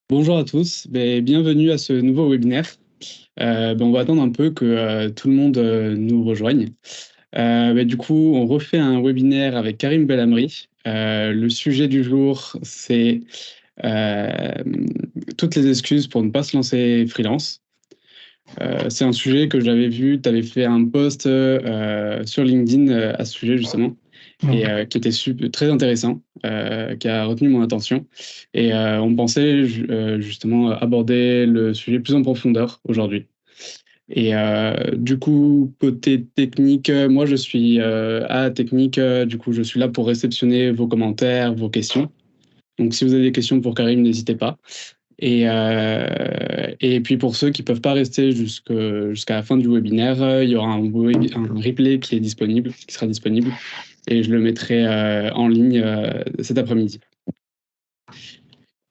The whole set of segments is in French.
Bonjour à tous, bienvenue à ce nouveau webinaire. On va attendre un peu que tout le monde nous rejoigne. Du coup, on refait un webinaire avec Karim Belhamri. Le sujet du jour, c'est euh, toutes les excuses pour ne pas se lancer freelance. C'est un sujet que j'avais vu, tu avais fait un post sur LinkedIn à ce sujet justement, et qui était très intéressant, qui a retenu mon attention. Et on pensait justement aborder le sujet plus en profondeur aujourd'hui. Et du coup, côté technique, moi je suis à technique, du coup je suis là pour réceptionner vos commentaires, vos questions. Donc si vous avez des questions pour Karim, n'hésitez pas. Et puis pour ceux qui ne peuvent pas rester jusqu'à la fin du webinaire, il y aura un replay qui est disponible, qui sera disponible, et je le mettrai en ligne cet après-midi.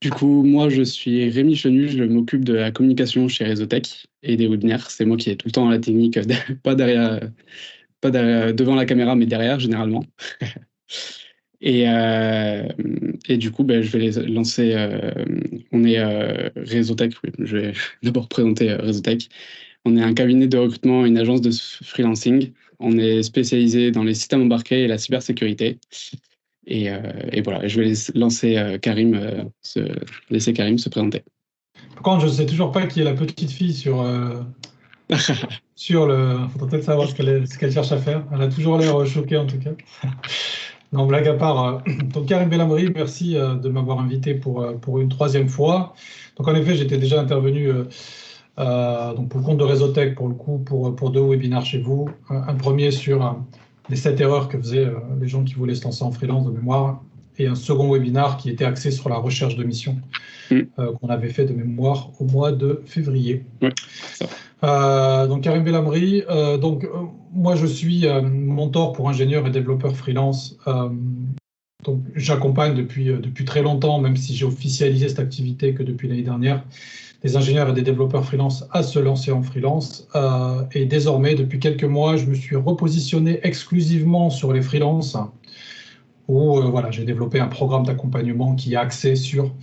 Du coup, moi, je suis Rémi Chenu, je m'occupe de la communication chez Réseautech et des webinaires. C'est moi qui ai tout le temps la technique, pas derrière, devant la caméra, mais derrière, généralement. Et, euh, et du coup, je vais les lancer. On est Réseautech, oui, je vais d'abord présenter Réseautech. On est un cabinet de recrutement, une agence de freelancing. On est spécialisé dans les systèmes embarqués et la cybersécurité. Et voilà, je vais lancer laisser Karim se présenter. Par contre, je ne sais toujours pas qui est la petite fille sur le. Il faudrait peut-être savoir ce qu'elle cherche à faire. Elle a toujours l'air choquée en tout cas. Non, blague à part. Donc, Karim Belhamri, merci de m'avoir invité pour une troisième fois. Donc, en effet, j'étais déjà intervenu donc pour le compte de Réseautech, pour le coup, pour deux webinaires chez vous. Un premier sur les 7 erreurs que faisaient les gens qui voulaient se lancer en freelance de mémoire. Et un second webinar qui était axé sur la recherche de mission. Qu'on avait fait de mémoire au mois de février. Ouais, donc Karim Belhamri, moi je suis mentor pour ingénieurs et développeurs freelance. Donc j'accompagne depuis très longtemps, même si j'ai officialisé cette activité que depuis l'année dernière, des ingénieurs et des développeurs freelance à se lancer en freelance. Et désormais, depuis quelques mois, je me suis repositionné exclusivement sur les freelances, où voilà, j'ai développé un programme d'accompagnement qui est axé sur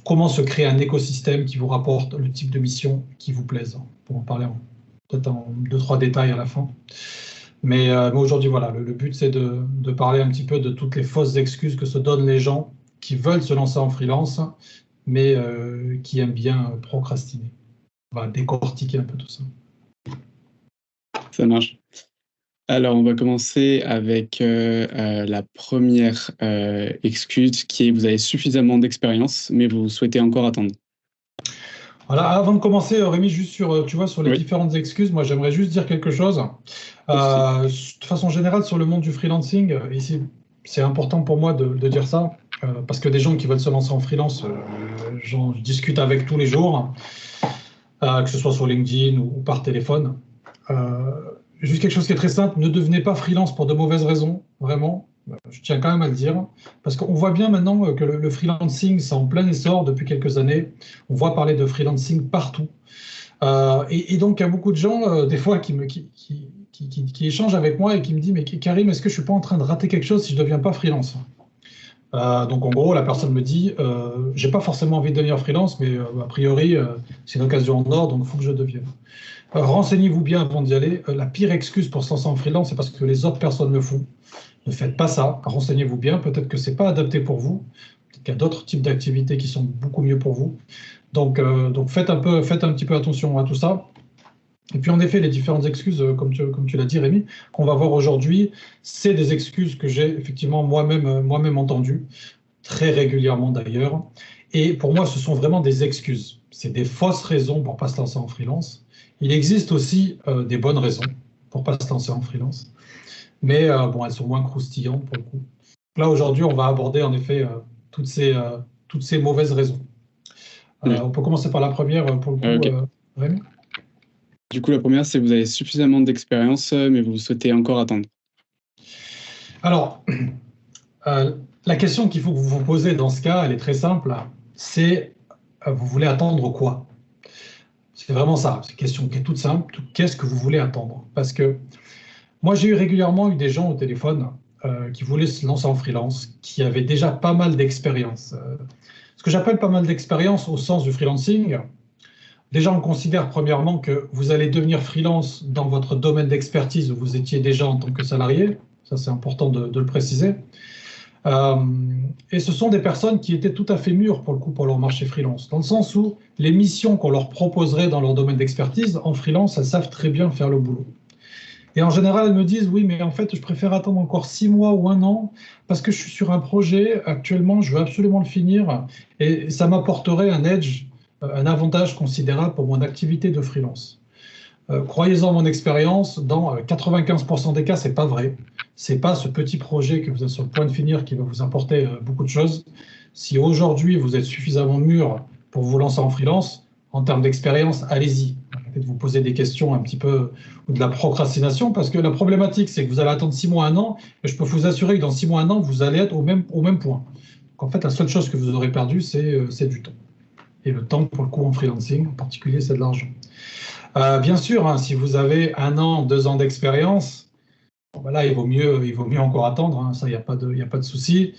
comment se créer un écosystème qui vous rapporte le type de mission qui vous plaise. Pour en parler peut-être en 2-3 détails à la fin. Mais aujourd'hui, voilà, le but, c'est de parler un petit peu de toutes les fausses excuses que se donnent les gens qui veulent se lancer en freelance, mais qui aiment bien procrastiner. On va décortiquer un peu tout ça. ça marche. Alors, on va commencer avec la première excuse qui est vous avez suffisamment d'expérience, mais vous souhaitez encore attendre. Voilà, avant de commencer, Rémi, juste sur les Oui. différentes excuses, moi j'aimerais juste dire quelque chose. De façon générale, sur le monde du freelancing, ici, c'est important pour moi de dire ça, parce que des gens qui veulent se lancer en freelance, j'en discute avec tous les jours, que ce soit sur LinkedIn ou par téléphone. Juste quelque chose qui est très simple, ne devenez pas freelance pour de mauvaises raisons, vraiment. Je tiens quand même à le dire, parce qu'on voit bien maintenant que le freelancing, c'est en plein essor depuis quelques années. On voit parler de freelancing partout. Et donc, il y a beaucoup de gens, des fois, qui échangent avec moi et qui me disent, mais Karim, est-ce que je ne suis pas en train de rater quelque chose si je ne deviens pas freelance? Donc, en gros, la personne me dit, j'ai pas forcément envie de devenir freelance, mais a priori, c'est une occasion en or, donc il faut que je devienne. Renseignez-vous bien avant d'y aller. La pire excuse pour se lancer en freelance, c'est parce que les autres personnes le font. Ne faites pas ça. Renseignez-vous bien. Peut-être que c'est pas adapté pour vous. Peut-être qu'il y a d'autres types d'activités qui sont beaucoup mieux pour vous. Donc faites un petit peu attention à tout ça. Et puis en effet, les différentes excuses, comme tu l'as dit, Rémi, qu'on va voir aujourd'hui, c'est des excuses que j'ai effectivement moi-même entendues, très régulièrement d'ailleurs. Et pour moi, ce sont vraiment des excuses. C'est des fausses raisons pour ne pas se lancer en freelance. Il existe aussi des bonnes raisons pour ne pas se lancer en freelance. Mais bon, elles sont moins croustillantes pour le coup. Là, aujourd'hui, on va aborder en effet toutes ces mauvaises raisons. On peut commencer par la première pour le coup, Ok. Rémi. Du coup, la première, c'est que vous avez suffisamment d'expérience, mais vous souhaitez encore attendre. Alors, la question qu'il faut que vous vous posez dans ce cas, elle est très simple. C'est, vous voulez attendre quoi? C'est vraiment ça. C'est une question qui est toute simple. Qu'est-ce que vous voulez attendre? Parce que moi, j'ai régulièrement eu des gens au téléphone qui voulaient se lancer en freelance, qui avaient déjà pas mal d'expérience. Ce que j'appelle pas mal d'expérience au sens du freelancing, déjà on considère premièrement que vous allez devenir freelance dans votre domaine d'expertise où vous étiez déjà en tant que salarié, ça c'est important de le préciser. Euh, et ce sont des personnes qui étaient tout à fait mûres pour le coup pour leur marché freelance, dans le sens où les missions qu'on leur proposerait dans leur domaine d'expertise, en freelance, elles savent très bien faire le boulot. Et en général, elles me disent, oui, mais en fait, je préfère attendre encore 6 mois ou un an parce que je suis sur un projet actuellement, je veux absolument le finir et ça m'apporterait un edge, un avantage considérable pour mon activité de freelance. Croyez-en mon expérience, dans 95% des cas, c'est pas vrai. C'est pas ce petit projet que vous êtes sur le point de finir qui va vous apporter beaucoup de choses. Si aujourd'hui vous êtes suffisamment mûr pour vous lancer en freelance, en termes d'expérience, allez-y. Arrêtez de vous poser des questions un petit peu ou de la procrastination, parce que la problématique, c'est que vous allez attendre 6 mois, un an, et je peux vous assurer que dans 6 mois, un an, vous allez être au même point. Donc en fait, la seule chose que vous aurez perdu, c'est du temps. Et le temps, pour le coup, en freelancing, en particulier, c'est de l'argent. Bien sûr, hein, si vous avez 1 an, 2 ans d'expérience, bon, ben là, il vaut mieux encore attendre, hein, ça, il n'y a pas de souci.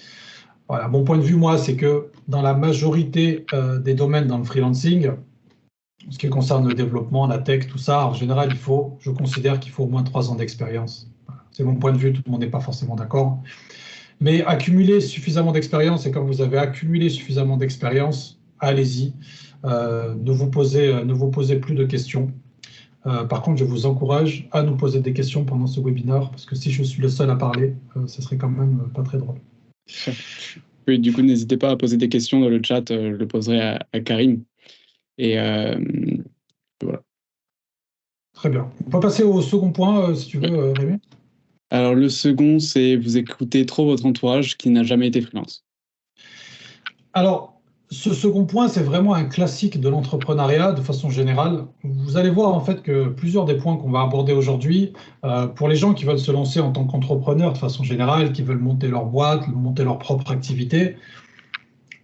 Voilà, mon point de vue, moi, c'est que dans la majorité des domaines dans le freelancing, en ce qui concerne le développement, la tech, tout ça, en général, je considère qu'il faut au moins 3 ans d'expérience. Voilà. C'est mon point de vue, tout le monde n'est pas forcément d'accord. Mais accumuler suffisamment d'expérience, et quand vous avez accumulé suffisamment d'expérience, allez-y, ne vous posez plus de questions. Par contre, je vous encourage à nous poser des questions pendant ce webinaire, parce que si je suis le seul à parler, ce serait quand même pas très drôle. Oui, du coup, n'hésitez pas à poser des questions dans le chat, je le poserai à Karim. Et voilà. Très bien. On peut passer au second point, si tu veux, Rémi. Alors, le second, c'est vous écoutez trop votre entourage qui n'a jamais été freelance. Alors, ce second point, c'est vraiment un classique de l'entrepreneuriat de façon générale. Vous allez voir en fait que plusieurs des points qu'on va aborder aujourd'hui, pour les gens qui veulent se lancer en tant qu'entrepreneurs de façon générale, qui veulent monter leur boîte, monter leur propre activité,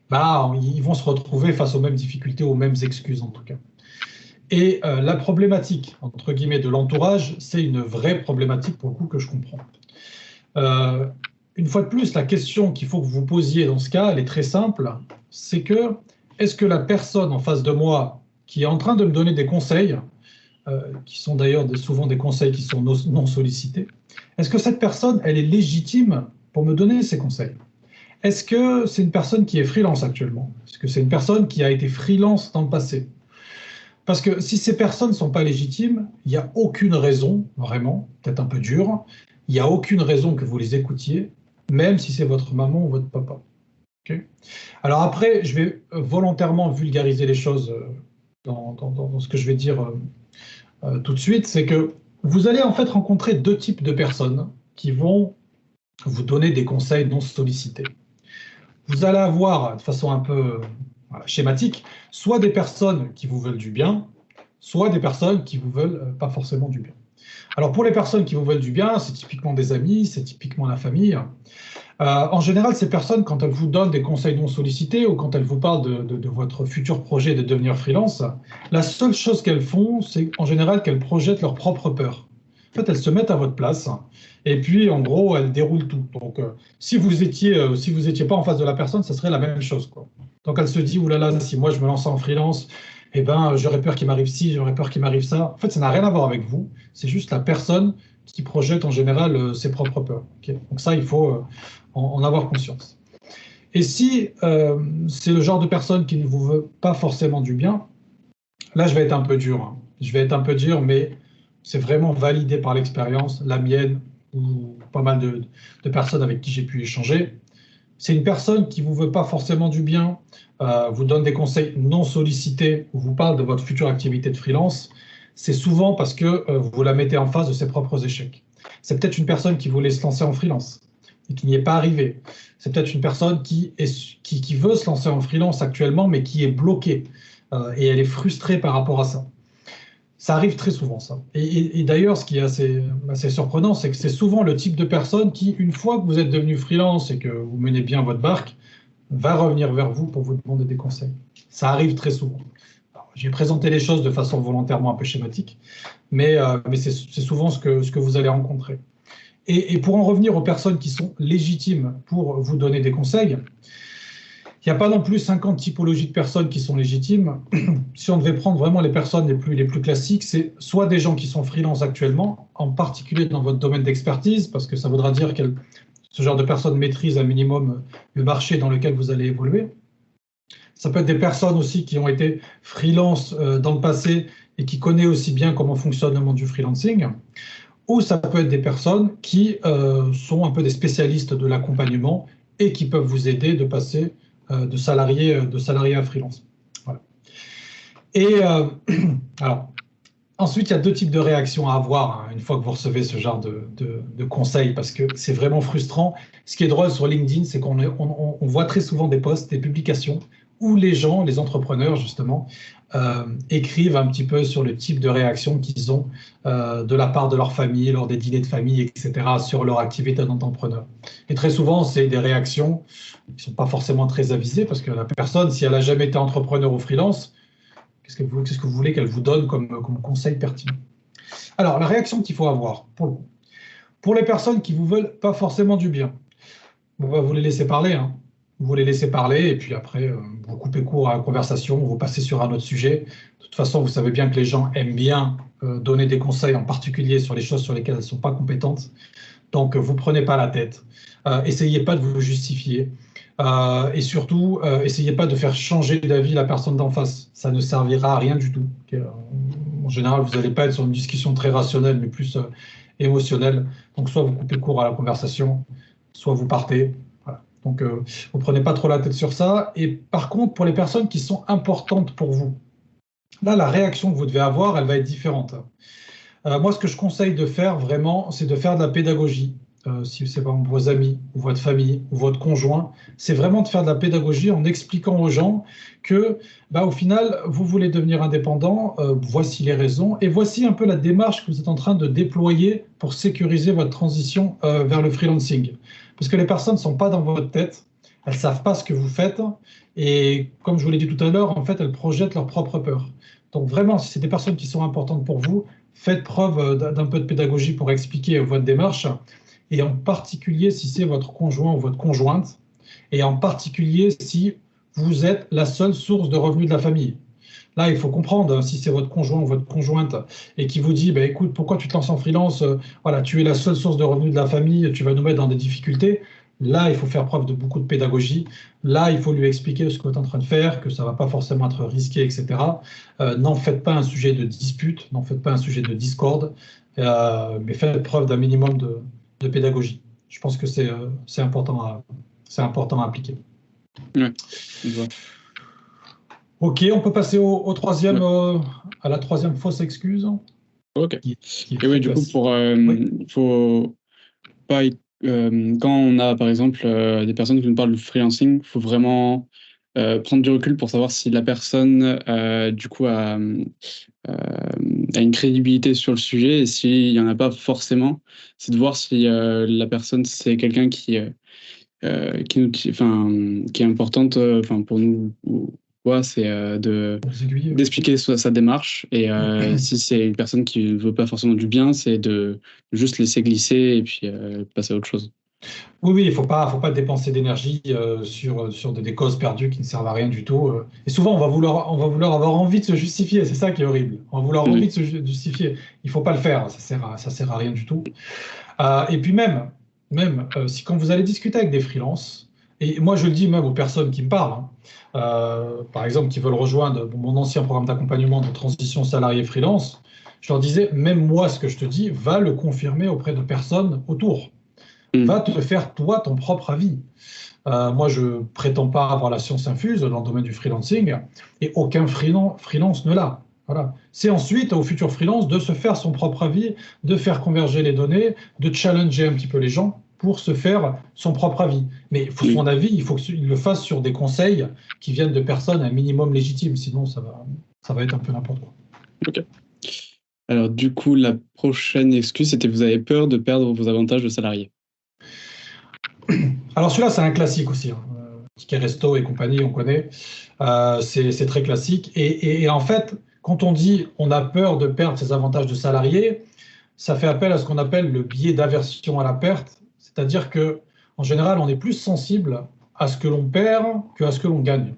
bah, ils vont se retrouver face aux mêmes difficultés, aux mêmes excuses en tout cas. Et la problématique, entre guillemets, de l'entourage, c'est une vraie problématique pour le coup que je comprends. Une fois de plus, la question qu'il faut que vous posiez dans ce cas, elle est très simple, c'est que est-ce que la personne en face de moi qui est en train de me donner des conseils, qui sont d'ailleurs souvent des conseils qui sont non sollicités, est-ce que cette personne, elle est légitime pour me donner ces conseils? Est-ce que c'est une personne qui est freelance actuellement? Est-ce que c'est une personne qui a été freelance dans le passé? Parce que si ces personnes ne sont pas légitimes, il n'y a aucune raison, vraiment, peut-être un peu dur, il n'y a aucune raison que vous les écoutiez, même si c'est votre maman ou votre papa. Okay. Alors après, je vais volontairement vulgariser les choses dans ce que je vais dire tout de suite, c'est que vous allez en fait rencontrer deux types de personnes qui vont vous donner des conseils non sollicités. Vous allez avoir, de façon un peu schématique, soit des personnes qui vous veulent du bien, soit des personnes qui vous veulent pas forcément du bien. Alors pour les personnes qui vous veulent du bien, c'est typiquement des amis, c'est typiquement la famille. En général, ces personnes, quand elles vous donnent des conseils non sollicités ou quand elles vous parlent de votre futur projet de devenir freelance, la seule chose qu'elles font, c'est en général qu'elles projettent leur propre peur. En fait, elles se mettent à votre place et puis, en gros, elles déroulent tout. Donc, si vous étiez pas en face de la personne, ça serait la même chose, quoi. Donc, elle se dit, oulala, si moi je me lance en freelance, eh ben, j'aurais peur qu'il m'arrive ci, j'aurais peur qu'il m'arrive ça. En fait, ça n'a rien à voir avec vous. C'est juste la personne qui projette en général ses propres peurs. Okay. Donc ça, il faut en avoir conscience. Et si c'est le genre de personne qui ne vous veut pas forcément du bien, là, je vais être un peu dur. Hein. Je vais être un peu dur, mais c'est vraiment validé par l'expérience, la mienne ou pas mal de personnes avec qui j'ai pu échanger. C'est une personne qui ne vous veut pas forcément du bien, vous donne des conseils non sollicités ou vous parle de votre future activité de freelance. C'est souvent parce que vous la mettez en face de ses propres échecs. C'est peut-être une personne qui voulait se lancer en freelance et qui n'y est pas arrivée. C'est peut-être une personne qui veut se lancer en freelance actuellement, mais qui est bloquée et elle est frustrée par rapport à ça. Ça arrive très souvent, ça. Et d'ailleurs, ce qui est assez surprenant, c'est que c'est souvent le type de personne qui, une fois que vous êtes devenu freelance et que vous menez bien votre barque, va revenir vers vous pour vous demander des conseils. Ça arrive très souvent. J'ai présenté les choses de façon volontairement un peu schématique, mais c'est souvent ce que vous allez rencontrer. Et pour en revenir aux personnes qui sont légitimes pour vous donner des conseils, Il n'y a pas non plus 50 typologies de personnes qui sont légitimes. Si on devait prendre vraiment les personnes les plus classiques, c'est soit des gens qui sont freelance actuellement, en particulier dans votre domaine d'expertise, parce que ça voudra dire que ce genre de personnes maîtrisent un minimum le marché dans lequel vous allez évoluer. Ça peut être des personnes aussi qui ont été freelance dans le passé et qui connaissent aussi bien comment fonctionne le monde du freelancing. Ou ça peut être des personnes qui sont un peu des spécialistes de l'accompagnement et qui peuvent vous aider de passer de salarié à freelance. Voilà. Et alors, ensuite, il y a deux types de réactions à avoir hein, une fois que vous recevez ce genre de conseils, parce que c'est vraiment frustrant. Ce qui est drôle sur LinkedIn, c'est qu'on voit très souvent des posts, des publications, où les gens, les entrepreneurs justement, écrivent un petit peu sur le type de réaction qu'ils ont de la part de leur famille, lors des dîners de famille, etc., sur leur activité d'entrepreneur. Et très souvent, c'est des réactions qui ne sont pas forcément très avisées, parce que la personne, si elle n'a jamais été entrepreneur ou freelance, qu'est-ce que vous voulez qu'elle vous donne comme conseil pertinent? Alors, la réaction qu'il faut avoir, pour les personnes qui ne vous veulent pas forcément du bien, on va vous les laisser parler, hein. Vous les laissez parler et puis après, vous coupez court à la conversation, vous passez sur un autre sujet. De toute façon, vous savez bien que les gens aiment bien donner des conseils, en particulier sur les choses sur lesquelles elles ne sont pas compétentes. Donc, vous ne prenez pas la tête. Essayez pas de vous justifier. Et surtout, essayez pas de faire changer d'avis la personne d'en face. Ça ne servira à rien du tout. En général, vous n'allez pas être sur une discussion très rationnelle, mais plus émotionnelle. Donc, soit vous coupez court à la conversation, soit vous partez. Voilà. Donc, vous ne prenez pas trop la tête sur ça. Et par contre, pour les personnes qui sont importantes pour vous, là, la réaction que vous devez avoir, elle va être différente. Moi, ce que je conseille de faire vraiment, c'est de faire de la pédagogie. Si c'est par exemple vos amis, ou votre famille, ou votre conjoint, c'est vraiment de faire de la pédagogie en expliquant aux gens que, au final, vous voulez devenir indépendant, voici les raisons, et voici un peu la démarche que vous êtes en train de déployer pour sécuriser votre transition vers le freelancing. Parce que les personnes ne sont pas dans votre tête, elles ne savent pas ce que vous faites, et comme je vous l'ai dit tout à l'heure, en fait, elles projettent leur propre peur. Donc vraiment, si c'est des personnes qui sont importantes pour vous, faites preuve d'un peu de pédagogie pour expliquer votre démarche, et en particulier si c'est votre conjoint ou votre conjointe, et en particulier si vous êtes la seule source de revenus de la famille. Là, il faut comprendre, si c'est votre conjoint ou votre conjointe et qui vous dit, écoute, pourquoi tu te lances en freelance, voilà, tu es la seule source de revenus de la famille, tu vas nous mettre dans des difficultés. Là, il faut faire preuve de beaucoup de pédagogie. Là, il faut lui expliquer ce que vous êtes en train de faire, que ça ne va pas forcément être risqué, etc. N'en faites pas un sujet de dispute, n'en faites pas un sujet de discorde, mais faites preuve d'un minimum de pédagogie. Je pense que c'est important à appliquer. Ouais, je vois. Ok, on peut passer au troisième, à la troisième fausse excuse. Ok. Qui Et oui, du coup, faut pas, quand on a par exemple des personnes qui nous parlent du freelancing, il faut vraiment prendre du recul pour savoir si la personne du coup a une crédibilité sur le sujet, et s'il n'y en a pas forcément, c'est de voir si la personne c'est quelqu'un qui est importante pour nous, quoi, c'est d'expliquer sa démarche, et si c'est une personne qui ne veut pas forcément du bien, c'est de juste laisser glisser et puis passer à autre chose. Oui, il ne faut pas dépenser d'énergie sur des causes perdues qui ne servent à rien du tout. Et souvent, on va vouloir avoir envie de se justifier. C'est ça qui est horrible. On va vouloir envie de se justifier. Il ne faut pas le faire. Ça sert à rien du tout. Et puis même si quand vous allez discuter avec des freelances, et moi je le dis même aux personnes qui me parlent, par exemple qui veulent rejoindre mon ancien programme d'accompagnement de transition salarié freelance, je leur disais, même moi ce que je te dis, va le confirmer auprès de personnes autour. Va te faire toi ton propre avis. Moi je prétends pas avoir la science infuse dans le domaine du freelancing, et aucun freelance ne l'a. Voilà. C'est ensuite au futur freelance de se faire son propre avis, de faire converger les données, de challenger un petit peu les gens pour se faire son propre avis. Mais son avis, il faut qu'il le fasse sur des conseils qui viennent de personnes un minimum légitimes, sinon ça va être un peu n'importe quoi. Ok. Alors du coup, la prochaine excuse, c'était vous avez peur de perdre vos avantages de salarié. Alors celui-là, c'est un classique aussi. Ticket resto et compagnie, on connaît. C'est très classique. Et en fait, quand on dit on a peur de perdre ses avantages de salarié, ça fait appel à ce qu'on appelle le biais d'aversion à la perte. C'est-à-dire que, en général, on est plus sensible à ce que l'on perd qu'à ce que l'on gagne.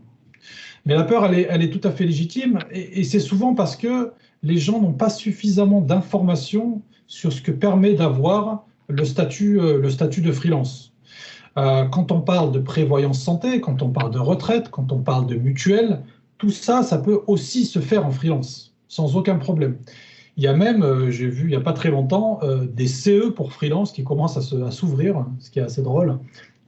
Mais la peur, elle est tout à fait légitime, et c'est souvent parce que les gens n'ont pas suffisamment d'informations sur ce que permet d'avoir le statut de freelance. Quand on parle de prévoyance santé, quand on parle de retraite, quand on parle de mutuelle, tout ça, ça peut aussi se faire en freelance, sans aucun problème. Il y a même, j'ai vu il n'y a pas très longtemps, des CE pour freelance qui commencent à s'ouvrir, ce qui est assez drôle.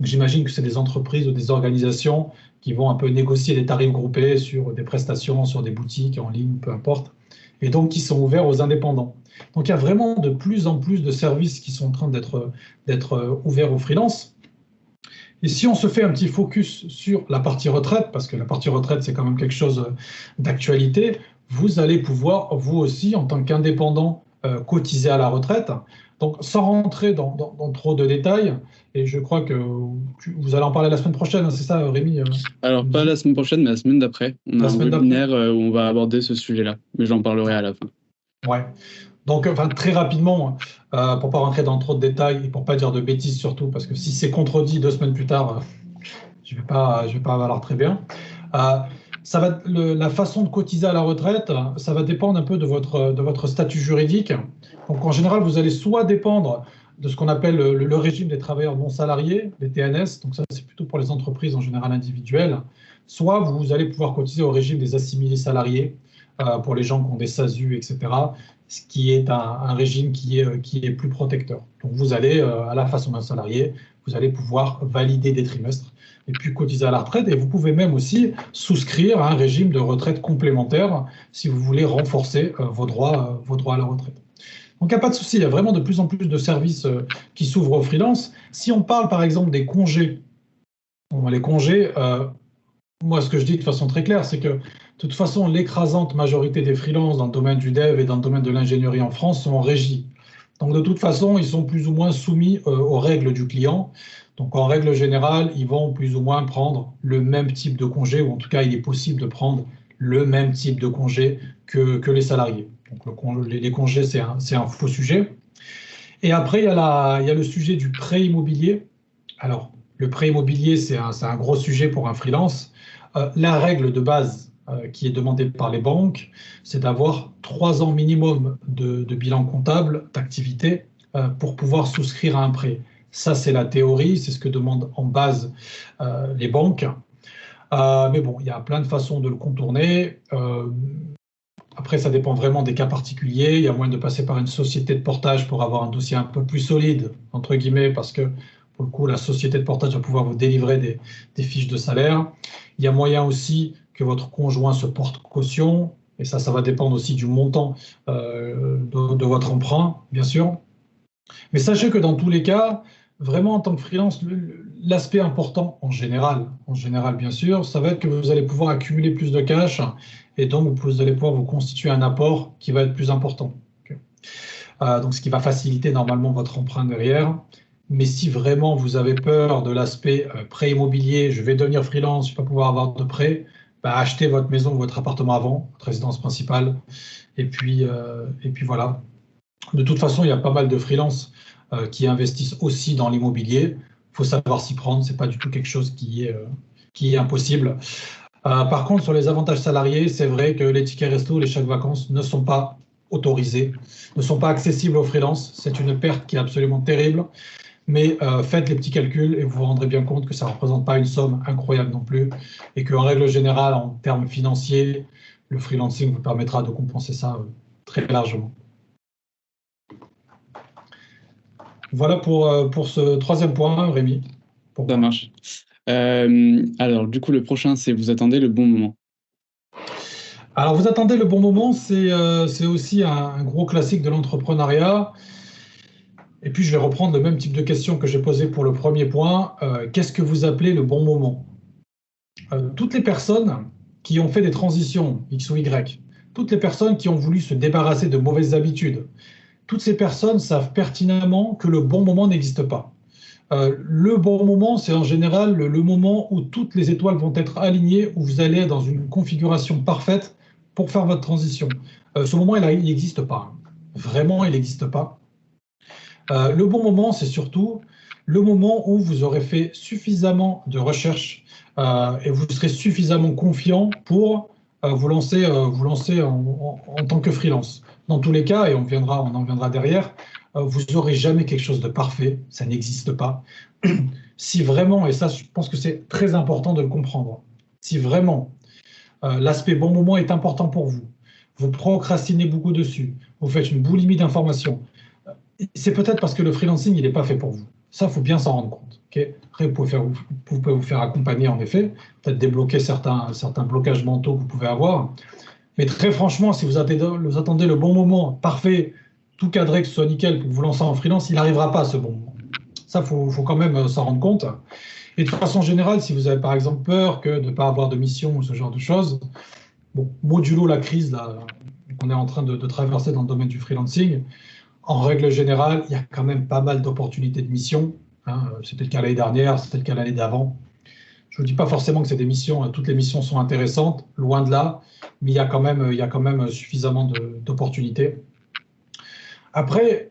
J'imagine que c'est des entreprises ou des organisations qui vont un peu négocier des tarifs groupés sur des prestations, sur des boutiques en ligne, peu importe, et donc qui sont ouverts aux indépendants. Donc il y a vraiment de plus en plus de services qui sont en train d'être ouverts aux freelance. Et si on se fait un petit focus sur la partie retraite, parce que la partie retraite, c'est quand même quelque chose d'actualité, vous allez pouvoir, vous aussi, en tant qu'indépendant, cotiser à la retraite. Donc, sans rentrer dans trop de détails, et je crois que vous allez en parler la semaine prochaine, hein, c'est ça, Rémi? Alors, pas la semaine prochaine, mais la semaine d'après. On a un webinaire où on va aborder ce sujet-là, mais j'en parlerai à la fin. Ouais. Donc, enfin, très rapidement, pour ne pas rentrer dans trop de détails et pour ne pas dire de bêtises surtout, parce que si c'est contredit 2 semaines plus tard, je ne vais pas avoir très bien. La façon de cotiser à la retraite, ça va dépendre un peu de votre statut juridique. Donc, en général, vous allez soit dépendre de ce qu'on appelle le régime des travailleurs non salariés, les TNS, donc ça, c'est plutôt pour les entreprises en général individuelles, soit vous allez pouvoir cotiser au régime des assimilés salariés, pour les gens qui ont des SASU, etc., ce qui est un régime qui est plus protecteur. Donc, vous allez, à la façon d'un salarié, vous allez pouvoir valider des trimestres et puis cotiser à la retraite. Et vous pouvez même aussi souscrire à un régime de retraite complémentaire si vous voulez renforcer vos droits à la retraite. Donc, il n'y a pas de souci, il y a vraiment de plus en plus de services qui s'ouvrent aux freelance. Si on parle par exemple des congés, les congés, moi ce que je dis de façon très claire, c'est que de toute façon, l'écrasante majorité des freelances dans le domaine du dev et dans le domaine de l'ingénierie en France sont en régie. Donc de toute façon, ils sont plus ou moins soumis aux règles du client. Donc en règle générale, ils vont plus ou moins prendre le même type de congé, ou en tout cas, il est possible de prendre le même type de congé que les salariés. Donc les congés, c'est un faux sujet. Et après, il y a le sujet du prêt immobilier. Alors, le prêt immobilier, c'est un gros sujet pour un freelance. La règle de base qui est demandée par les banques, c'est d'avoir 3 ans minimum de bilan comptable d'activité pour pouvoir souscrire à un prêt. Ça, c'est la théorie, c'est ce que demandent en base les banques. Mais bon, il y a plein de façons de le contourner. Après, ça dépend vraiment des cas particuliers. Il y a moyen de passer par une société de portage pour avoir un dossier un peu plus solide, entre guillemets, parce que pour le coup, la société de portage va pouvoir vous délivrer des fiches de salaire. Il y a moyen aussi que votre conjoint se porte caution, et ça va dépendre aussi du montant de votre emprunt, bien sûr. Mais sachez que dans tous les cas, vraiment en tant que freelance, l'aspect important en général bien sûr, ça va être que vous allez pouvoir accumuler plus de cash et donc vous allez pouvoir vous constituer un apport qui va être plus important. Donc ce qui va faciliter normalement votre emprunt derrière. Mais si vraiment vous avez peur de l'aspect prêt immobilier, je vais devenir freelance, je ne vais pas pouvoir avoir de prêt, achetez votre maison ou votre appartement avant, votre résidence principale, et puis voilà. De toute façon, il y a pas mal de freelances qui investissent aussi dans l'immobilier. Il faut savoir s'y prendre, ce n'est pas du tout quelque chose qui est impossible. Par contre, sur les avantages salariés, c'est vrai que les tickets resto, les chèques vacances ne sont pas autorisés, ne sont pas accessibles aux freelances. C'est une perte qui est absolument terrible. Mais faites les petits calculs et vous vous rendrez bien compte que ça ne représente pas une somme incroyable non plus. Et qu'en règle générale, en termes financiers, le freelancing vous permettra de compenser ça très largement. Voilà pour ce 3e point, Rémi. Ça marche. Alors, du coup, le prochain, c'est vous attendez le bon moment. Alors, vous attendez le bon moment, c'est aussi un gros classique de l'entrepreneuriat. Et puis, je vais reprendre le même type de question que j'ai posé pour le premier point. Qu'est-ce que vous appelez le bon moment? Toutes les personnes qui ont fait des transitions, X ou Y, toutes les personnes qui ont voulu se débarrasser de mauvaises habitudes, toutes ces personnes savent pertinemment que le bon moment n'existe pas. Le bon moment, c'est en général le moment où toutes les étoiles vont être alignées, où vous allez être dans une configuration parfaite pour faire votre transition. Ce moment, il n'existe pas. Vraiment, il n'existe pas. Le bon moment, c'est surtout le moment où vous aurez fait suffisamment de recherche et vous serez suffisamment confiant pour vous lancer en tant que freelance. Dans tous les cas, et on en viendra derrière, vous n'aurez jamais quelque chose de parfait, ça n'existe pas. Si vraiment, et ça je pense que c'est très important de le comprendre, si vraiment l'aspect bon moment est important pour vous, vous procrastinez beaucoup dessus, vous faites une boulimie d'informations, c'est peut-être parce que le freelancing, il n'est pas fait pour vous. Ça, il faut bien s'en rendre compte. Okay. Après, vous pouvez vous faire accompagner, en effet, peut-être débloquer certains blocages mentaux que vous pouvez avoir. Mais très franchement, si vous attendez le bon moment parfait, tout cadré, que ce soit nickel, pour vous lancer en freelance, il n'arrivera pas à ce bon moment. Ça, il faut quand même s'en rendre compte. Et de façon générale, si vous avez par exemple peur de ne pas avoir de mission ou ce genre de choses, bon, modulo la crise qu'on est en train de traverser dans le domaine du freelancing, en règle générale, il y a quand même pas mal d'opportunités de mission. Hein. C'était le cas l'année dernière, c'était le cas l'année d'avant. Je ne vous dis pas forcément que c'est des missions, toutes les missions sont intéressantes, loin de là, mais il y a quand même suffisamment d'opportunités. Après,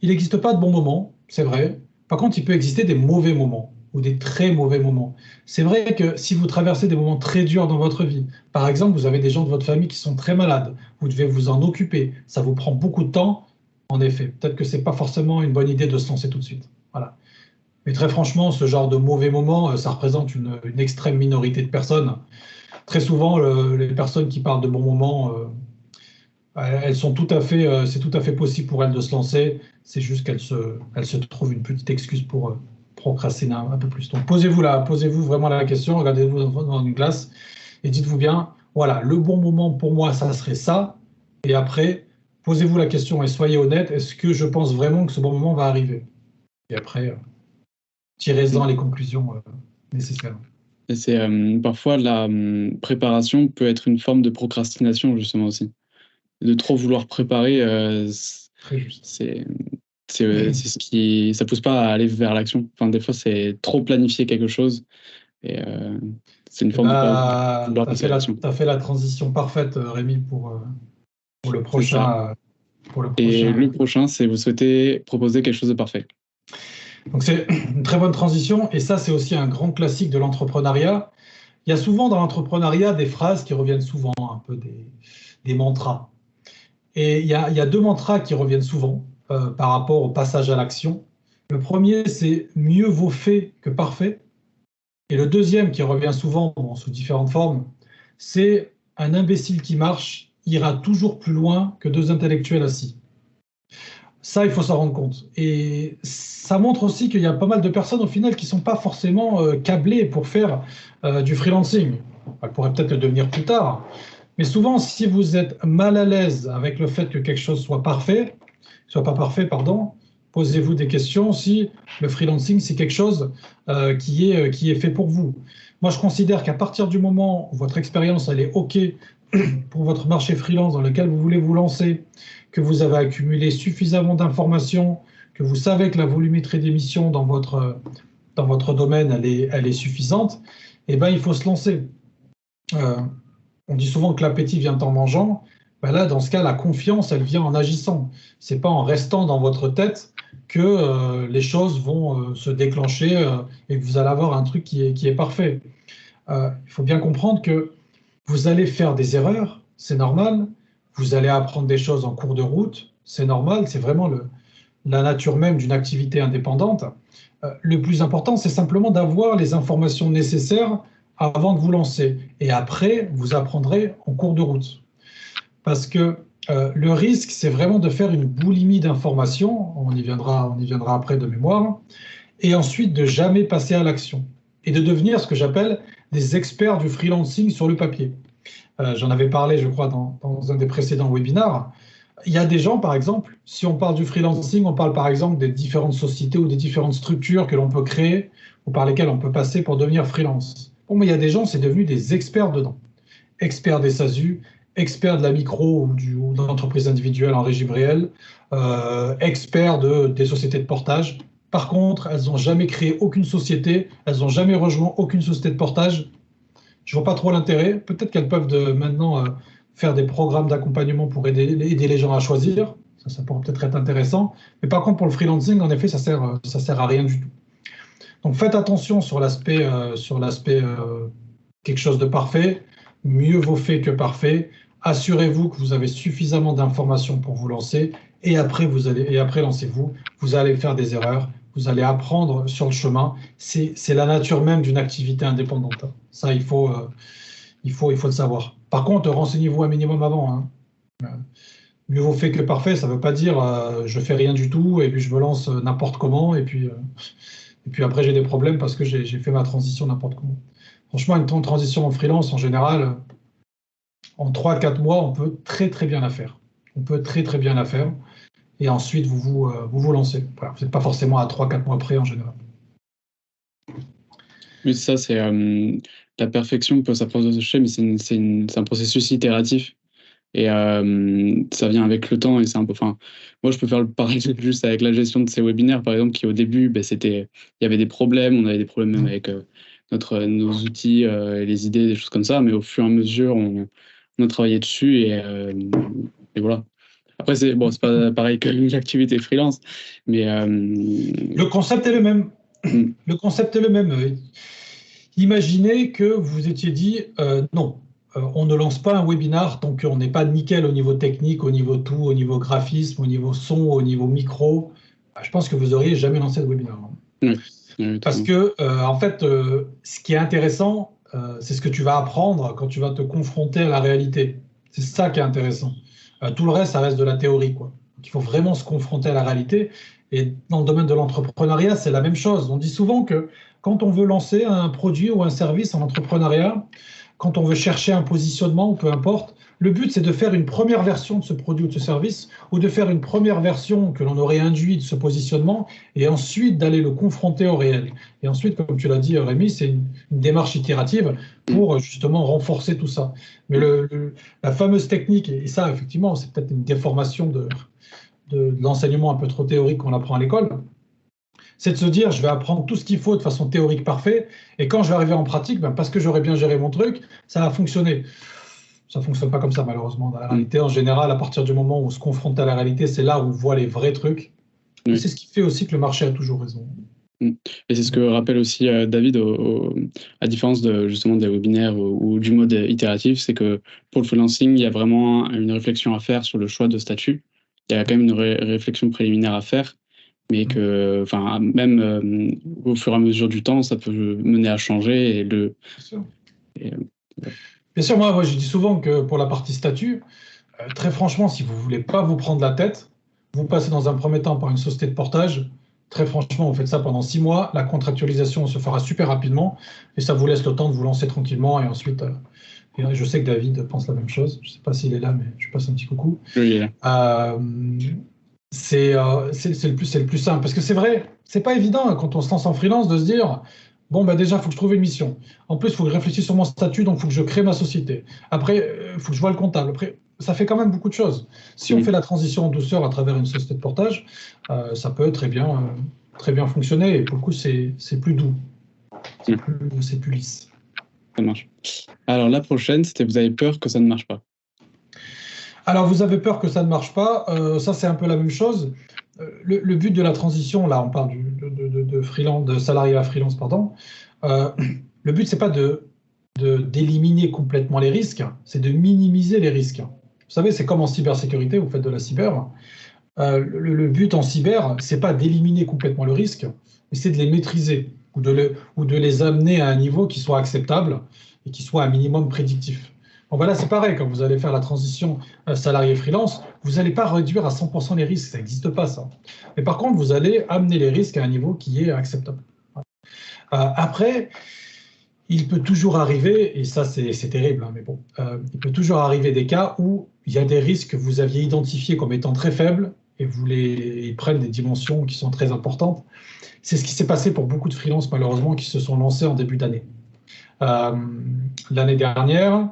il n'existe pas de bons moments, c'est vrai. Par contre, il peut exister des mauvais moments ou des très mauvais moments. C'est vrai que si vous traversez des moments très durs dans votre vie, par exemple, vous avez des gens de votre famille qui sont très malades, vous devez vous en occuper, ça vous prend beaucoup de temps. En effet, peut-être que ce n'est pas forcément une bonne idée de se lancer tout de suite. Voilà. Mais très franchement, ce genre de mauvais moment, ça représente une extrême minorité de personnes. Très souvent, les personnes qui parlent de bons moments, elles sont c'est tout à fait possible pour elles de se lancer. C'est juste qu'elles se trouvent une petite excuse pour procrastiner un peu plus. Donc posez-vous vraiment la question, regardez-vous dans une glace et dites-vous bien, voilà, le bon moment pour moi, ça serait ça. Et après, posez-vous la question et soyez honnête, est-ce que je pense vraiment que ce bon moment va arriver? Et après, tirez-en les conclusions nécessaires. Et c'est parfois la préparation peut être une forme de procrastination justement aussi. De trop vouloir préparer, c'est ce qui ça pousse pas à aller vers l'action. Enfin, des fois, c'est trop planifier quelque chose et c'est une forme de pas vouloir passer à l'action. Tu as fait la transition parfaite, Rémi, pour le prochain. Et le prochain, c'est vous souhaitez proposer quelque chose de parfait. Donc c'est une très bonne transition et ça, c'est aussi un grand classique de l'entrepreneuriat. Il y a souvent dans l'entrepreneuriat des phrases qui reviennent souvent, un peu des mantras. Et il y a deux mantras qui reviennent souvent par rapport au passage à l'action. Le premier, c'est « mieux vaut fait que parfait ». Et le deuxième, qui revient souvent sous différentes formes, c'est « un imbécile qui marche ira toujours plus loin que deux intellectuels assis ». Ça, il faut s'en rendre compte. Et ça montre aussi qu'il y a pas mal de personnes, au final, qui ne sont pas forcément câblées pour faire du freelancing. Elles pourraient peut-être le devenir plus tard. Mais souvent, si vous êtes mal à l'aise avec le fait que quelque chose soit pas parfait, posez-vous des questions si le freelancing, c'est quelque chose qui est fait pour vous. Moi, je considère qu'à partir du moment où votre expérience, elle est OK pour votre marché freelance dans lequel vous voulez vous lancer, que vous avez accumulé suffisamment d'informations, que vous savez que la volumétrie d'émissions dans votre domaine, elle est suffisante, eh ben, il faut se lancer. On dit souvent que l'appétit vient en mangeant. Ben là, dans ce cas, la confiance, elle vient en agissant. Ce n'est pas en restant dans votre tête que les choses vont se déclencher et que vous allez avoir un truc qui est parfait. Il faut bien comprendre que vous allez faire des erreurs, c'est normal. Vous allez apprendre des choses en cours de route, c'est normal. C'est vraiment la nature même d'une activité indépendante. Le plus important, c'est simplement d'avoir les informations nécessaires avant de vous lancer. Et après, vous apprendrez en cours de route. Parce que le risque, c'est vraiment de faire une boulimie d'informations, on y viendra après de mémoire, et ensuite de jamais passer à l'action. Et de devenir ce que j'appelle des experts du freelancing sur le papier. J'en avais parlé, je crois, dans un des précédents webinars. Il y a des gens, par exemple, si on parle du freelancing, on parle par exemple des différentes sociétés ou des différentes structures que l'on peut créer ou par lesquelles on peut passer pour devenir freelance. Bon, mais il y a des gens, c'est devenu des experts dedans. Experts des SASU, experts de la micro ou de l'entreprise individuelle en régime réel, experts des sociétés de portage. Par contre, elles n'ont jamais créé aucune société, elles n'ont jamais rejoint aucune société de portage. Je ne vois pas trop l'intérêt. Peut-être qu'elles peuvent maintenant faire des programmes d'accompagnement pour aider les gens à choisir. Ça pourrait peut-être être intéressant. Mais par contre, pour le freelancing, en effet, ça sert à rien du tout. Donc faites attention sur l'aspect quelque chose de parfait. Mieux vaut fait que parfait. Assurez-vous que vous avez suffisamment d'informations pour vous lancer et après lancez-vous. Vous allez faire des erreurs. Vous allez apprendre sur le chemin. C'est la nature même d'une activité indépendante. Ça, il faut le savoir. Par contre, renseignez-vous un minimum avant, hein. Mieux vaut fait que parfait, ça ne veut pas dire je fais rien du tout et puis je me lance n'importe comment et puis après j'ai des problèmes parce que j'ai fait ma transition n'importe comment. Franchement, une transition en freelance, en général, en 3 4 mois, on peut très très bien la faire. On peut très très bien la faire et ensuite vous lancez. Voilà, vous n'êtes pas forcément à 3 4 mois près en général. Oui, ça, c'est la perfection peut s'approcher, mais c'est un processus itératif. Et ça vient avec le temps et c'est un peu. Enfin, moi, je peux faire le parallèle juste avec la gestion de ces webinaires, par exemple, qui au début, ben, il y avait des problèmes, on avait des problèmes même avec nos outils, les idées, des choses comme ça, mais au fur et à mesure, on a travaillé dessus et voilà. Après, c'est pas pareil que l'activité freelance, mais Le concept est le même. mm, Le concept est le même. Imaginez que vous étiez dit non, on ne lance pas un webinar tant qu'on n'est pas nickel au niveau technique, au niveau tout, au niveau graphisme, au niveau son, au niveau micro. Je pense que vous auriez jamais lancé de webinar, hein. oui, oui, Parce totalement. que, en fait, ce qui est intéressant, c'est ce que tu vas apprendre quand tu vas te confronter à la réalité. C'est ça qui est intéressant. Tout le reste, ça reste de la théorie, quoi. Donc, il faut vraiment se confronter à la réalité. Et dans le domaine de l'entrepreneuriat, c'est la même chose. On dit souvent que quand on veut lancer un produit ou un service en entrepreneuriat, quand on veut chercher un positionnement ou peu importe, le but, c'est de faire une première version de ce produit ou de ce service ou de faire une première version que l'on aurait induit de ce positionnement et ensuite d'aller le confronter au réel. Et ensuite, comme tu l'as dit, Rémi, c'est une démarche itérative Mm, pour justement renforcer tout ça. Mais la fameuse technique, et ça, effectivement, c'est peut-être une déformation de l'enseignement un peu trop théorique qu'on apprend à l'école, c'est de se dire, je vais apprendre tout ce qu'il faut de façon théorique parfaite, et quand je vais arriver en pratique, ben, parce que j'aurai bien géré mon truc, ça va fonctionner. Ça ne fonctionne pas comme ça, malheureusement. Dans la mm, réalité, en général, à partir du moment où on se confronte à la réalité, c'est là où on voit les vrais trucs. Et oui. c'est ce qui fait aussi que le marché a toujours raison. Mm. Et c'est ce que rappelle aussi David, à différence justement des webinaires ou du mode itératif, c'est que pour le freelancing, il y a vraiment une réflexion à faire sur le choix de statut. Il y a quand même une réflexion préliminaire à faire, mais que, enfin, même au fur et à mesure du temps, ça peut mener à changer. Bien sûr. Et, ouais. Bien sûr, moi, je dis souvent que pour la partie statut, très franchement, si vous ne voulez pas vous prendre la tête, vous passez dans un premier temps par une société de portage. Très franchement, vous faites ça pendant 6 mois. La contractualisation se fera super rapidement et ça vous laisse le temps de vous lancer tranquillement. Et ensuite, et je sais que David pense la même chose. Je ne sais pas s'il est là, mais je lui passe un petit coucou. Oui, Euh, c'est le plus simple. Parce que c'est vrai, c'est pas évident hein, quand on se lance en freelance de se dire, bon, bah déjà, il faut que je trouve une mission. En plus, il faut que je réfléchisse sur mon statut, donc il faut que je crée ma société. Après, il faut que je vois le comptable. Après, ça fait quand même beaucoup de choses. Si on mm, fait la transition en douceur à travers une société de portage, ça peut très bien fonctionner. Et pour le coup, c'est plus doux, mm, c'est plus lisse. ça marche. Alors la prochaine, c'était vous avez peur que ça ne marche pas. Alors, vous avez peur que ça ne marche pas. Ça, c'est un peu la même chose. Le but de la transition, là, on parle de freelance, de salarié à freelance, pardon. Euh, le but, c'est pas d'éliminer complètement les risques, c'est de minimiser les risques. Vous savez, c'est comme en cybersécurité, vous faites de la cyber. Le but en cyber, c'est pas d'éliminer complètement le risque, mais c'est de les maîtriser ou de les amener à un niveau qui soit acceptable et qui soit un minimum prédictif. Bon, voilà, c'est pareil, quand vous allez faire la transition salarié-freelance, vous n'allez pas réduire à 100% les risques, ça n'existe pas ça. Mais par contre, vous allez amener les risques à un niveau qui est acceptable. Après, il peut toujours arriver, et ça c'est terrible, hein, mais bon, il peut toujours arriver des cas où il y a des risques que vous aviez identifiés comme étant très faibles et ils prennent des dimensions qui sont très importantes. C'est ce qui s'est passé pour beaucoup de freelances malheureusement qui se sont lancés en début d'année. Euh, L'année dernière,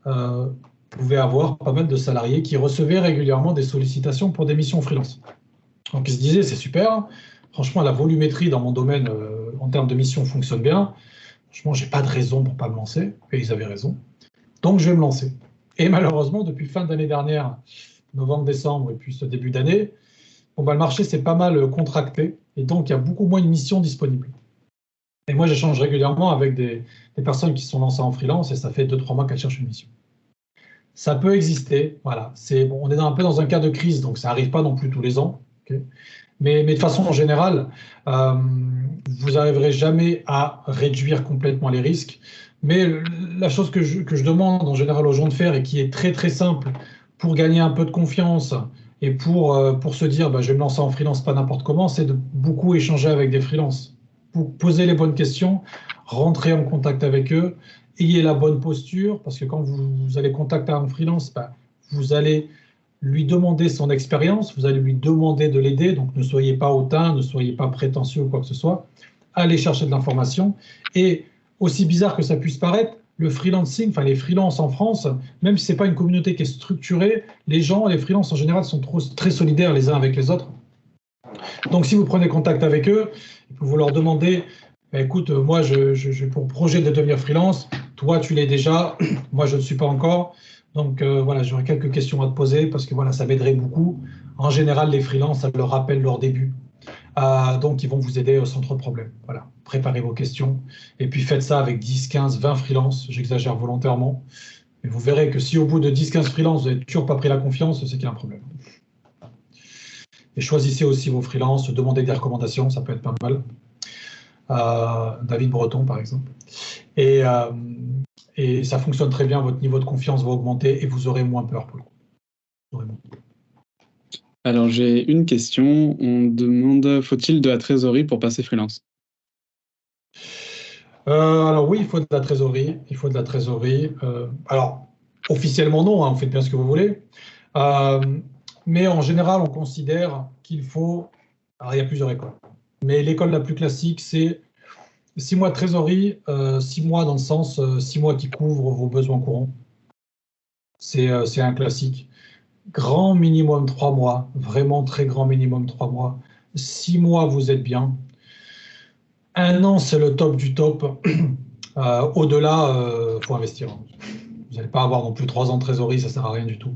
vous pouvez avoir pas mal de salariés qui recevaient régulièrement des sollicitations pour des missions freelance. Donc ils se disaient c'est super, franchement la volumétrie dans mon domaine en termes de missions fonctionne bien. Franchement, j'ai pas de raison pour pas me lancer. Et ils avaient raison. Donc, je vais me lancer. Et malheureusement, depuis fin d'année dernière, novembre, décembre, et puis ce début d'année, bon, bah, le marché s'est pas mal contracté. Et donc, il y a beaucoup moins de missions disponibles. Et moi, j'échange régulièrement avec des personnes qui sont lancées en freelance et ça fait 2-3 mois qu'elles cherchent une mission. Ça peut exister, voilà. Bon, on est un peu dans un cas de crise, donc ça n'arrive pas non plus tous les ans. Okay, mais de façon générale, vous n'arriverez jamais à réduire complètement les risques. Mais la chose que je demande en général aux gens de faire et qui est très très simple pour gagner un peu de confiance et pour se dire bah, je vais me lancer en freelance pas n'importe comment, c'est de beaucoup échanger avec des freelances. Pour poser les bonnes questions, rentrer en contact avec eux, ayez la bonne posture, parce que quand vous allez contacter un freelance, bah, vous allez lui demander son expérience, vous allez lui demander de l'aider, donc ne soyez pas hautain, ne soyez pas prétentieux ou quoi que ce soit, allez chercher de l'information. Et aussi bizarre que ça puisse paraître, le freelancing, enfin les freelances en France, même si ce n'est pas une communauté qui est structurée, les freelances en général sont très solidaires les uns avec les autres. Donc si vous prenez contact avec eux, vous leur demandez, bah, écoute, moi j'ai pour projet de devenir freelance, toi tu l'es déjà, moi je ne suis pas encore. Donc voilà, j'aurais quelques questions à te poser parce que voilà, ça m'aiderait beaucoup. En général, les freelances, ça leur rappelle leur début. Donc, ils vont vous aider sans trop de problème. Voilà, préparez vos questions. Et puis, faites ça avec 10, 15, 20 freelances. J'exagère volontairement. Et vous verrez que si au bout de 10, 15 freelances, vous n'avez toujours pas pris la confiance, c'est qu'il y a un problème. Et choisissez aussi vos freelances, demandez des recommandations, ça peut être pas mal. David Breton, par exemple. Et ça fonctionne très bien, votre niveau de confiance va augmenter et vous aurez moins peur pour le coup. Alors, j'ai une question. On demande, faut-il de la trésorerie pour passer freelance? Alors oui, il faut de la trésorerie. Il faut de la trésorerie. Alors, officiellement non, hein, vous faites bien ce que vous voulez. Mais en général, on considère qu'il faut... Alors, il y a plusieurs écoles. Mais l'école la plus classique, c'est 6 mois de trésorerie, 6 mois dans le sens 6 mois qui couvrent vos besoins courants. C'est un classique. Grand minimum 3 mois, vraiment très grand minimum 3 mois. 6 mois, vous êtes bien. 1 an, c'est le top du top. Au-delà, il faut investir. Vous n'allez pas avoir non plus 3 ans de trésorerie, ça ne sert à rien du tout.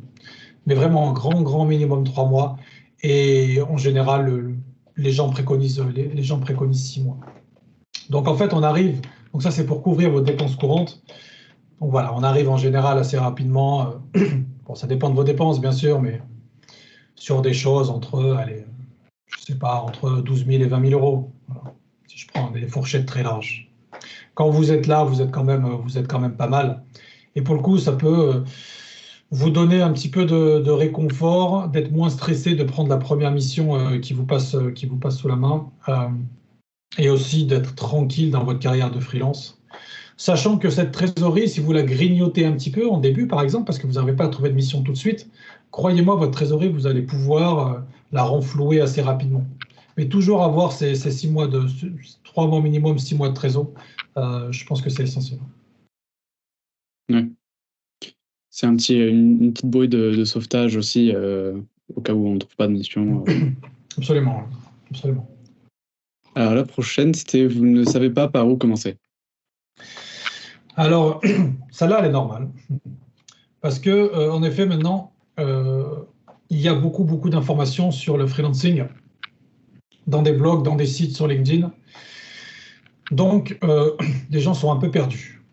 Mais vraiment, un grand minimum 3 mois. Et en général, les gens préconisent 6 mois. Donc en fait, on arrive, donc ça c'est pour couvrir vos dépenses courantes. Donc voilà, on arrive en général assez rapidement. Bon, ça dépend de vos dépenses, bien sûr, mais sur des choses entre, allez, je sais pas, entre 12 000 et 20 000 euros. Voilà. Si je prends des fourchettes très larges. Quand vous êtes là, vous êtes quand même pas mal. Et pour le coup, ça peut vous donner un petit peu de réconfort, d'être moins stressé, de prendre la première mission qui vous passe sous la main, et aussi d'être tranquille dans votre carrière de freelance. Sachant que cette trésorerie, si vous la grignotez un petit peu en début, par exemple, parce que vous n'arrivez pas à trouver de mission tout de suite, croyez-moi, votre trésorerie, vous allez pouvoir la renflouer assez rapidement. Mais toujours avoir ces 6 mois 3 mois minimum, 6 mois de trésor, je pense que c'est essentiel. Ouais. C'est une petite bouée de sauvetage aussi, au cas où on ne trouve pas de mission. Absolument, absolument. Alors la prochaine, c'était vous ne savez pas par où commencer. Alors, celle-là, elle est normale. Parce que, en effet, maintenant, il y a beaucoup d'informations sur le freelancing dans des blogs, dans des sites sur LinkedIn. Donc, les gens sont un peu perdus.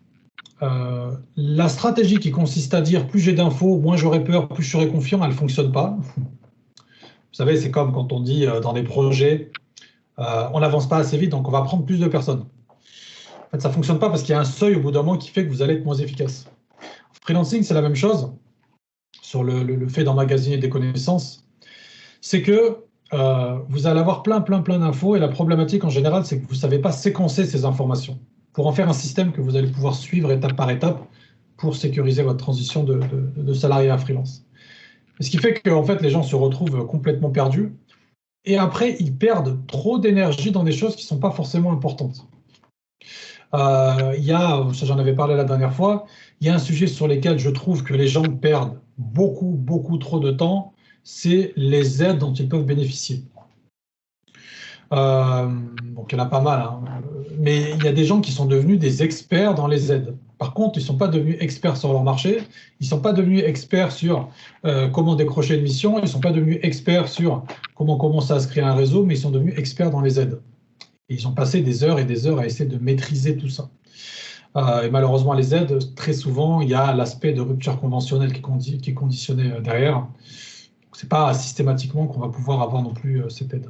La stratégie qui consiste à dire plus j'ai d'infos, moins j'aurai peur, plus je serai confiant, elle ne fonctionne pas. Vous savez, c'est comme quand on dit dans des projets, on n'avance pas assez vite, donc on va prendre plus de personnes. En fait, ça ne fonctionne pas parce qu'il y a un seuil au bout d'un moment qui fait que vous allez être moins efficace. Freelancing, c'est la même chose sur le fait d'emmagasiner des connaissances. C'est que vous allez avoir plein d'infos et la problématique en général, c'est que vous ne savez pas séquencer ces informations pour en faire un système que vous allez pouvoir suivre étape par étape pour sécuriser votre transition de salarié à freelance. Ce qui fait qu'en fait, les gens se retrouvent complètement perdus et après, ils perdent trop d'énergie dans des choses qui ne sont pas forcément importantes. J'en avais parlé la dernière fois, il y a un sujet sur lequel je trouve que les gens perdent beaucoup trop de temps, c'est les aides dont ils peuvent bénéficier. Donc il y en a pas mal, hein. Mais il y a des gens qui sont devenus des experts dans les aides. Par contre, ils ne sont pas devenus experts sur leur marché, ils ne sont pas devenus experts sur comment décrocher une mission, ils ne sont pas devenus experts sur comment commencer à se créer un réseau, mais ils sont devenus experts dans les aides. Et ils ont passé des heures et des heures à essayer de maîtriser tout ça. Et malheureusement, les aides, très souvent, il y a l'aspect de rupture conventionnelle qui est conditionné derrière. Ce n'est pas systématiquement qu'on va pouvoir avoir non plus cette aide.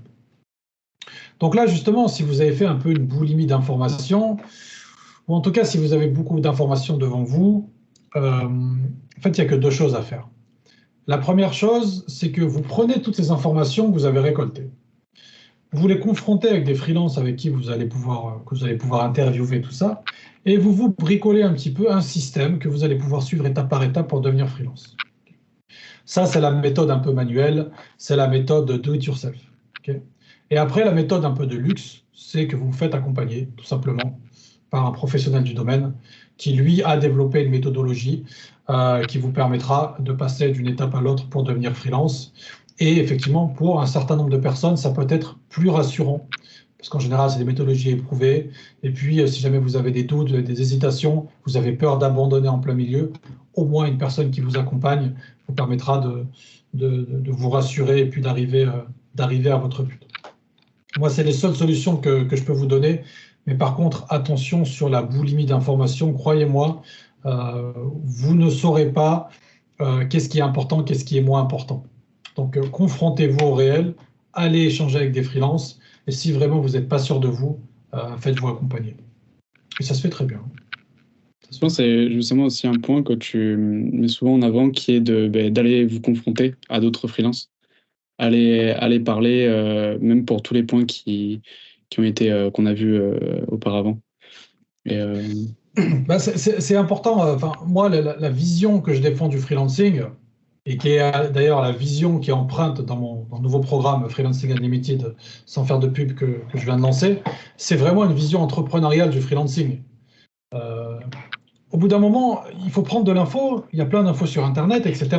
Donc là, justement, si vous avez fait un peu une boulimie d'informations, ou en tout cas, si vous avez beaucoup d'informations devant vous, en fait, il n'y a que deux choses à faire. La première chose, c'est que vous prenez toutes ces informations que vous avez récoltées. Vous les confrontez avec des freelances avec qui vous allez pouvoir interviewer tout ça, et vous vous bricolez un petit peu un système que vous allez pouvoir suivre étape par étape pour devenir freelance. Ça, c'est la méthode un peu manuelle, c'est la méthode do it yourself. Okay. Et après, la méthode un peu de luxe, c'est que vous vous faites accompagner, tout simplement, par un professionnel du domaine qui, lui, a développé une méthodologie qui vous permettra de passer d'une étape à l'autre pour devenir freelance. Et effectivement, pour un certain nombre de personnes, ça peut être plus rassurant, parce qu'en général, c'est des méthodologies éprouvées. Et puis, si jamais vous avez des doutes, des hésitations, vous avez peur d'abandonner en plein milieu, au moins une personne qui vous accompagne vous permettra de vous rassurer et puis d'arriver à votre but. Moi, c'est les seules solutions que je peux vous donner. Mais par contre, attention sur la boulimie d'informations. Croyez-moi, vous ne saurez pas qu'est-ce qui est important, qu'est-ce qui est moins important. Donc, confrontez-vous au réel, allez échanger avec des freelances, et si vraiment vous n'êtes pas sûr de vous, faites-vous accompagner. Et ça se fait très bien. Je pense que c'est justement aussi un point que tu mets souvent en avant, qui est d'aller vous confronter à d'autres freelances, aller parler, même pour tous les points qu'on a vus auparavant. Et, bah, c'est important. Enfin, moi, la vision que je défends du freelancing, et qui est d'ailleurs la vision qui est empreinte dans mon nouveau programme Freelancing Unlimited, sans faire de pub que je viens de lancer, c'est vraiment une vision entrepreneuriale du freelancing. Au bout d'un moment, il faut prendre de l'info, il y a plein d'infos sur Internet, etc.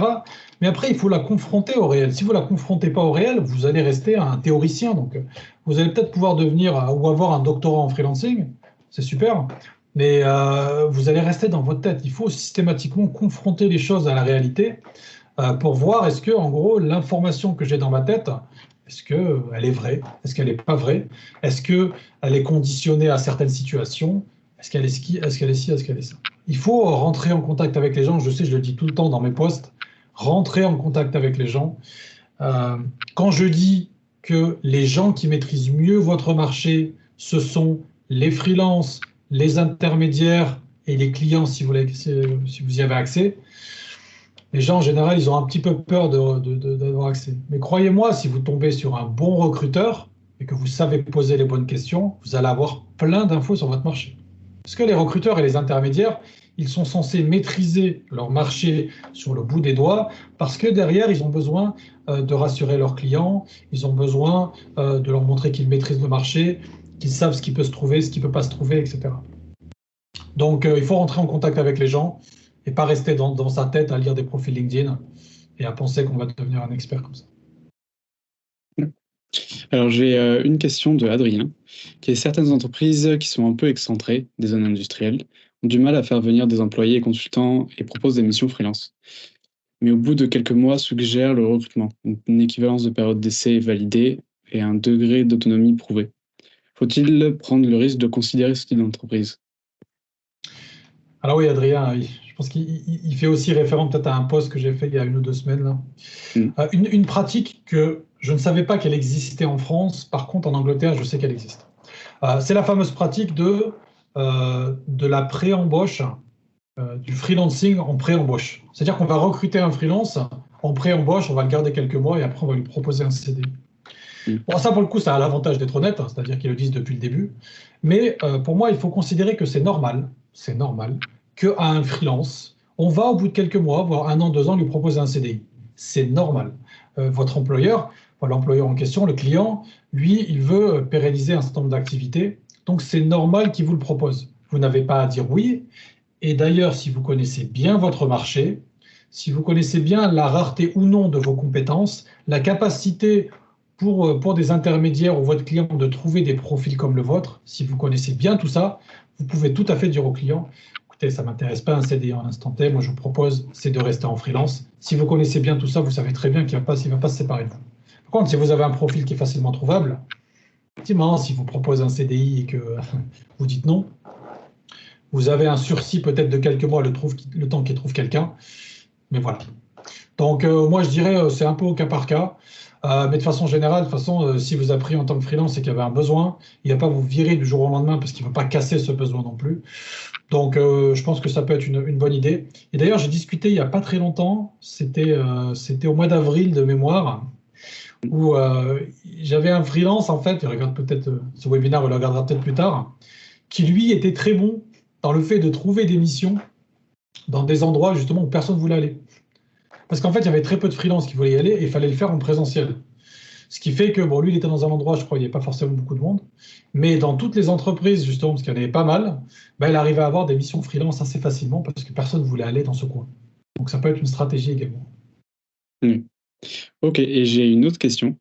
Mais après, il faut la confronter au réel. Si vous ne la confrontez pas au réel, vous allez rester un théoricien. Donc, vous allez peut-être pouvoir devenir ou avoir un doctorat en freelancing, c'est super, mais vous allez rester dans votre tête. Il faut systématiquement confronter les choses à la réalité pour voir est-ce que, en gros, l'information que j'ai dans ma tête, est-ce qu'elle est vraie? Est-ce qu'elle n'est pas vraie? Est-ce qu'elle est conditionnée à certaines situations? Est-ce qu'elle est ci? Est-ce qu'elle est ci? Est-ce qu'elle est ça? Il faut rentrer en contact avec les gens. Je sais, je le dis tout le temps dans mes posts. Rentrer en contact avec les gens. Quand je dis que les gens qui maîtrisent mieux votre marché, ce sont les freelances, les intermédiaires et les clients, si vous y avez accès, les gens, en général, ils ont un petit peu peur d'avoir accès. Mais croyez-moi, si vous tombez sur un bon recruteur et que vous savez poser les bonnes questions, vous allez avoir plein d'infos sur votre marché. Parce que les recruteurs et les intermédiaires, ils sont censés maîtriser leur marché sur le bout des doigts, parce que derrière, ils ont besoin de rassurer leurs clients, ils ont besoin de leur montrer qu'ils maîtrisent le marché, qu'ils savent ce qui peut se trouver, ce qui ne peut pas se trouver, etc. Donc, il faut rentrer en contact avec les gens et pas rester dans sa tête à lire des profils LinkedIn et à penser qu'on va devenir un expert comme ça. Alors, j'ai une question de Adrien, qui est certaines entreprises qui sont un peu excentrées des zones industrielles ont du mal à faire venir des employés et consultants et proposent des missions freelance. Mais au bout de quelques mois, suggèrent le recrutement, une équivalence de période d'essai validée et un degré d'autonomie prouvé. Faut-il prendre le risque de considérer ce type d'entreprise? Alors oui, Adrien, je pense qu'il fait aussi référence peut-être à un post que j'ai fait il y a 1 ou 2 semaines. Là. Une pratique que je ne savais pas qu'elle existait en France, par contre en Angleterre, je sais qu'elle existe. C'est la fameuse pratique de la pré-embauche, du freelancing en pré-embauche. C'est-à-dire qu'on va recruter un freelance en pré-embauche, on va le garder quelques mois et après on va lui proposer un CDI. Bon, ça, pour le coup, ça a l'avantage d'être honnête, hein, c'est-à-dire qu'ils le disent depuis le début. Mais pour moi, il faut considérer que c'est normal qu'à un freelance, on va au bout de quelques mois, voire 1 an, 2 ans, lui proposer un CDI. C'est normal. Votre employeur, l'employeur en question, le client, lui, il veut pérenniser un certain nombre d'activités. Donc, c'est normal qu'il vous le propose. Vous n'avez pas à dire oui. Et d'ailleurs, si vous connaissez bien votre marché, si vous connaissez bien la rareté ou non de vos compétences, la capacité pour des intermédiaires ou votre client de trouver des profils comme le vôtre, si vous connaissez bien tout ça, vous pouvez tout à fait dire au client, écoutez, ça ne m'intéresse pas un CDI en instant T, moi je vous propose, c'est de rester en freelance. Si vous connaissez bien tout ça, vous savez très bien qu'il ne va pas se séparer de vous. Par contre, si vous avez un profil qui est facilement trouvable, Effectivement, si vous proposez un CDI et que vous dites non, vous avez un sursis peut-être de quelques mois le temps qu'il trouve quelqu'un. Mais voilà. Donc, moi, je dirais, c'est un peu au cas par cas. Mais de façon générale, de toute façon, si vous avez pris en tant que freelance et qu'il y avait un besoin, il ne va pas vous virer du jour au lendemain parce qu'il ne veut pas casser ce besoin non plus. Donc, je pense que ça peut être une bonne idée. Et d'ailleurs, j'ai discuté il n'y a pas très longtemps, c'était au mois d'avril de mémoire, où j'avais un freelance, en fait, il regarde peut-être ce webinaire, on le regardera peut-être plus tard, qui lui était très bon dans le fait de trouver des missions dans des endroits justement où personne ne voulait aller. Parce qu'en fait, il y avait très peu de freelance qui voulaient y aller et il fallait le faire en présentiel. Ce qui fait que, bon, lui, il était dans un endroit, je crois, où il n'y avait pas forcément beaucoup de monde. Mais dans toutes les entreprises, justement, parce qu'il y en avait pas mal, ben, il arrivait à avoir des missions freelance assez facilement parce que personne ne voulait aller dans ce coin. Donc, ça peut être une stratégie également. Oui. Ok, et j'ai une autre question.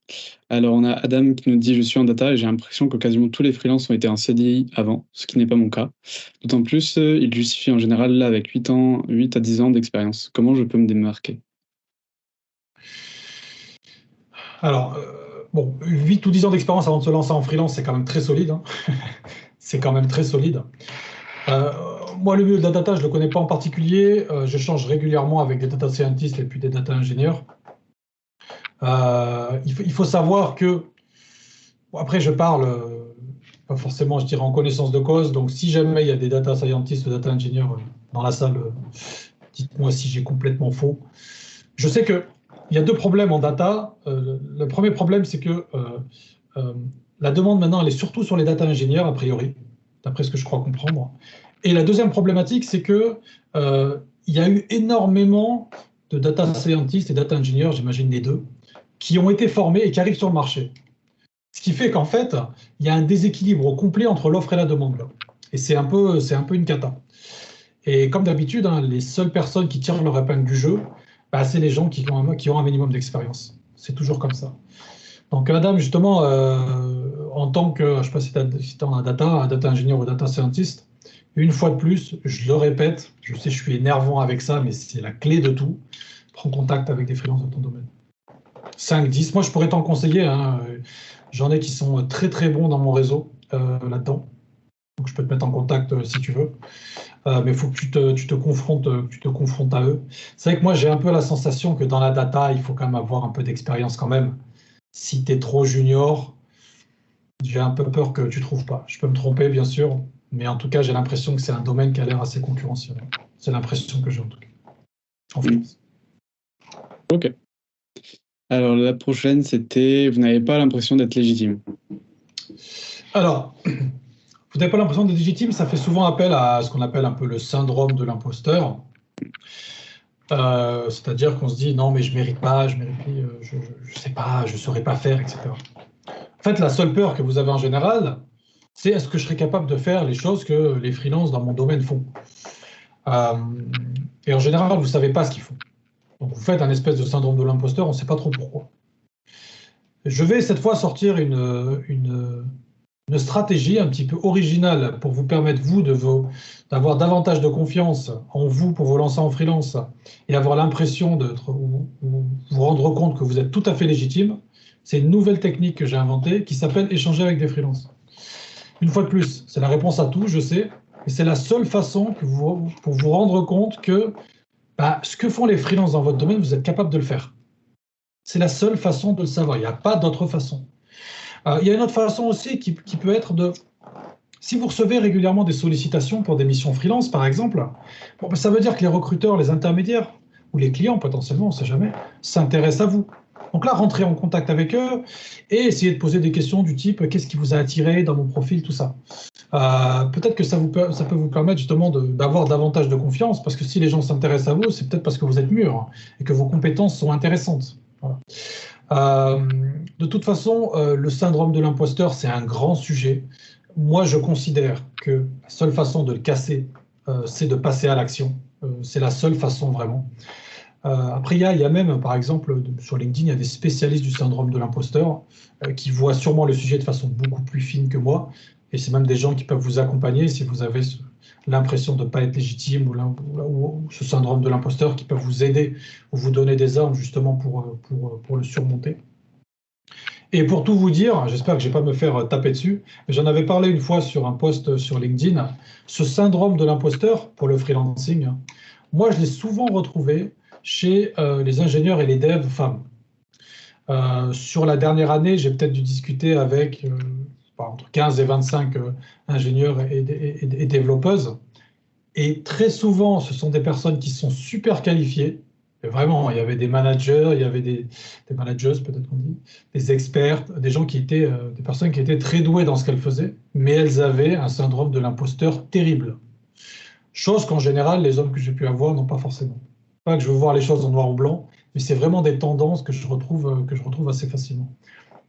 Alors, on a Adam qui nous dit: Je suis en data et j'ai l'impression que quasiment tous les freelances ont été en CDI avant, ce qui n'est pas mon cas. D'autant plus, il justifie en général là avec 8 à 10 ans d'expérience. Comment je peux me démarquer? Alors, bon, 8 ou 10 ans d'expérience avant de se lancer en freelance, c'est quand même très solide, hein. C'est quand même très solide. Euh, Moi, le milieu de la data, je ne le connais pas en particulier. Je change régulièrement avec des data scientists et puis des data ingénieurs. Il faut savoir que, bon, après, je parle pas forcément, je dirais, en connaissance de cause. Donc, si jamais il y a des data scientists ou data engineers dans la salle, dites-moi si j'ai complètement faux. Je sais qu'il y a deux problèmes en data. Le premier problème, c'est que euh, la demande maintenant, elle est surtout sur les data ingénieurs, a priori, d'après ce que je crois comprendre. Et la deuxième problématique, c'est que il y a eu énormément de data scientists et data engineers, j'imagine les deux, qui ont été formés et qui arrivent sur le marché. Ce qui fait qu'en fait, il y a un déséquilibre complet entre l'offre et la demande, là. Et c'est un peu une cata. Et comme d'habitude, hein, les seules personnes qui tirent leur épingle du jeu, bah, c'est les gens qui ont un minimum d'expérience. C'est toujours comme ça. Donc, Adam, justement, en tant que, je ne sais pas si tu es un data ingénieur ou data scientist, une fois de plus, je le répète, je sais, je suis énervant avec ça, mais c'est la clé de tout. Prends contact avec des freelances dans ton domaine. 5, 10, moi je pourrais t'en conseiller, hein. J'en ai qui sont très très bons dans mon réseau là-dedans. Donc je peux te mettre en contact si tu veux. Mais il faut que tu te confrontes à eux. C'est vrai que moi j'ai un peu la sensation que dans la data, il faut quand même avoir un peu d'expérience quand même. Si tu es trop junior, j'ai un peu peur que tu ne trouves pas. Je peux me tromper, bien sûr, mais en tout cas, j'ai l'impression que c'est un domaine qui a l'air assez concurrentiel. C'est l'impression que j'ai en tout cas, en France. Ok. Alors, la prochaine, c'était: Vous n'avez pas l'impression d'être légitime. Alors, vous n'avez pas l'impression d'être légitime, ça fait souvent appel à ce qu'on appelle un peu le syndrome de l'imposteur. C'est-à-dire qu'on se dit non, mais je mérite pas, je mérite, je sais pas, je saurais pas faire, etc. En fait, la seule peur que vous avez en général, c'est est-ce que je serais capable de faire les choses que les freelances dans mon domaine font. Euh, et en général, vous ne savez pas ce qu'ils font. Donc vous faites un espèce de syndrome de l'imposteur, on ne sait pas trop pourquoi. Je vais cette fois sortir une stratégie un petit peu originale pour vous permettre, vous, d'avoir davantage de confiance en vous pour vous lancer en freelance et avoir l'impression de vous rendre compte que vous êtes tout à fait légitime. C'est une nouvelle technique que j'ai inventée qui s'appelle échanger avec des freelances. Une fois de plus, c'est la réponse à tout, je sais, mais c'est la seule façon pour vous rendre compte que bah, ce que font les freelances dans votre domaine, vous êtes capable de le faire. C'est la seule façon de le savoir. Il n'y a pas d'autre façon. Il y a une autre façon aussi qui peut être de... Si vous recevez régulièrement des sollicitations pour des missions freelance, par exemple, bon, ben, ça veut dire que les recruteurs, les intermédiaires, ou les clients potentiellement, on ne sait jamais, s'intéressent à vous. Donc là, rentrez en contact avec eux et essayez de poser des questions du type qu'est-ce qui vous a attiré dans mon profil, tout ça. Peut-être que ça peut vous permettre justement d'avoir davantage de confiance, parce que si les gens s'intéressent à vous, c'est peut-être parce que vous êtes mûr hein, et que vos compétences sont intéressantes. Voilà. De toute façon, le syndrome de l'imposteur, c'est un grand sujet. Moi, je considère que la seule façon de le casser, c'est de passer à l'action. C'est la seule façon vraiment. Après, il y a même, par exemple, sur LinkedIn, il y a des spécialistes du syndrome de l'imposteur qui voient sûrement le sujet de façon beaucoup plus fine que moi. Et c'est même des gens qui peuvent vous accompagner si vous avez l'impression de ne pas être légitime ou ce syndrome de l'imposteur, qui peuvent vous aider ou vous donner des armes justement pour le surmonter. Et pour tout vous dire, j'espère que je ne vais pas me faire taper dessus, mais j'en avais parlé une fois sur un post sur LinkedIn, ce syndrome de l'imposteur pour le freelancing, moi je l'ai souvent retrouvé chez les ingénieurs et les devs femmes. Sur la dernière année, j'ai peut-être dû discuter avec entre 15 et 25 ingénieurs et développeuses. Et très souvent, ce sont des personnes qui sont super qualifiées. Et vraiment, il y avait des managers, il y avait des managers, peut-être qu'on dit, des experts, des gens qui étaient, des personnes qui étaient très douées dans ce qu'elles faisaient, mais elles avaient un syndrome de l'imposteur terrible. Chose qu'en général, les hommes que j'ai pu avoir n'ont pas forcément. Pas que je veux voir les choses en noir ou blanc, mais c'est vraiment des tendances que je retrouve assez facilement.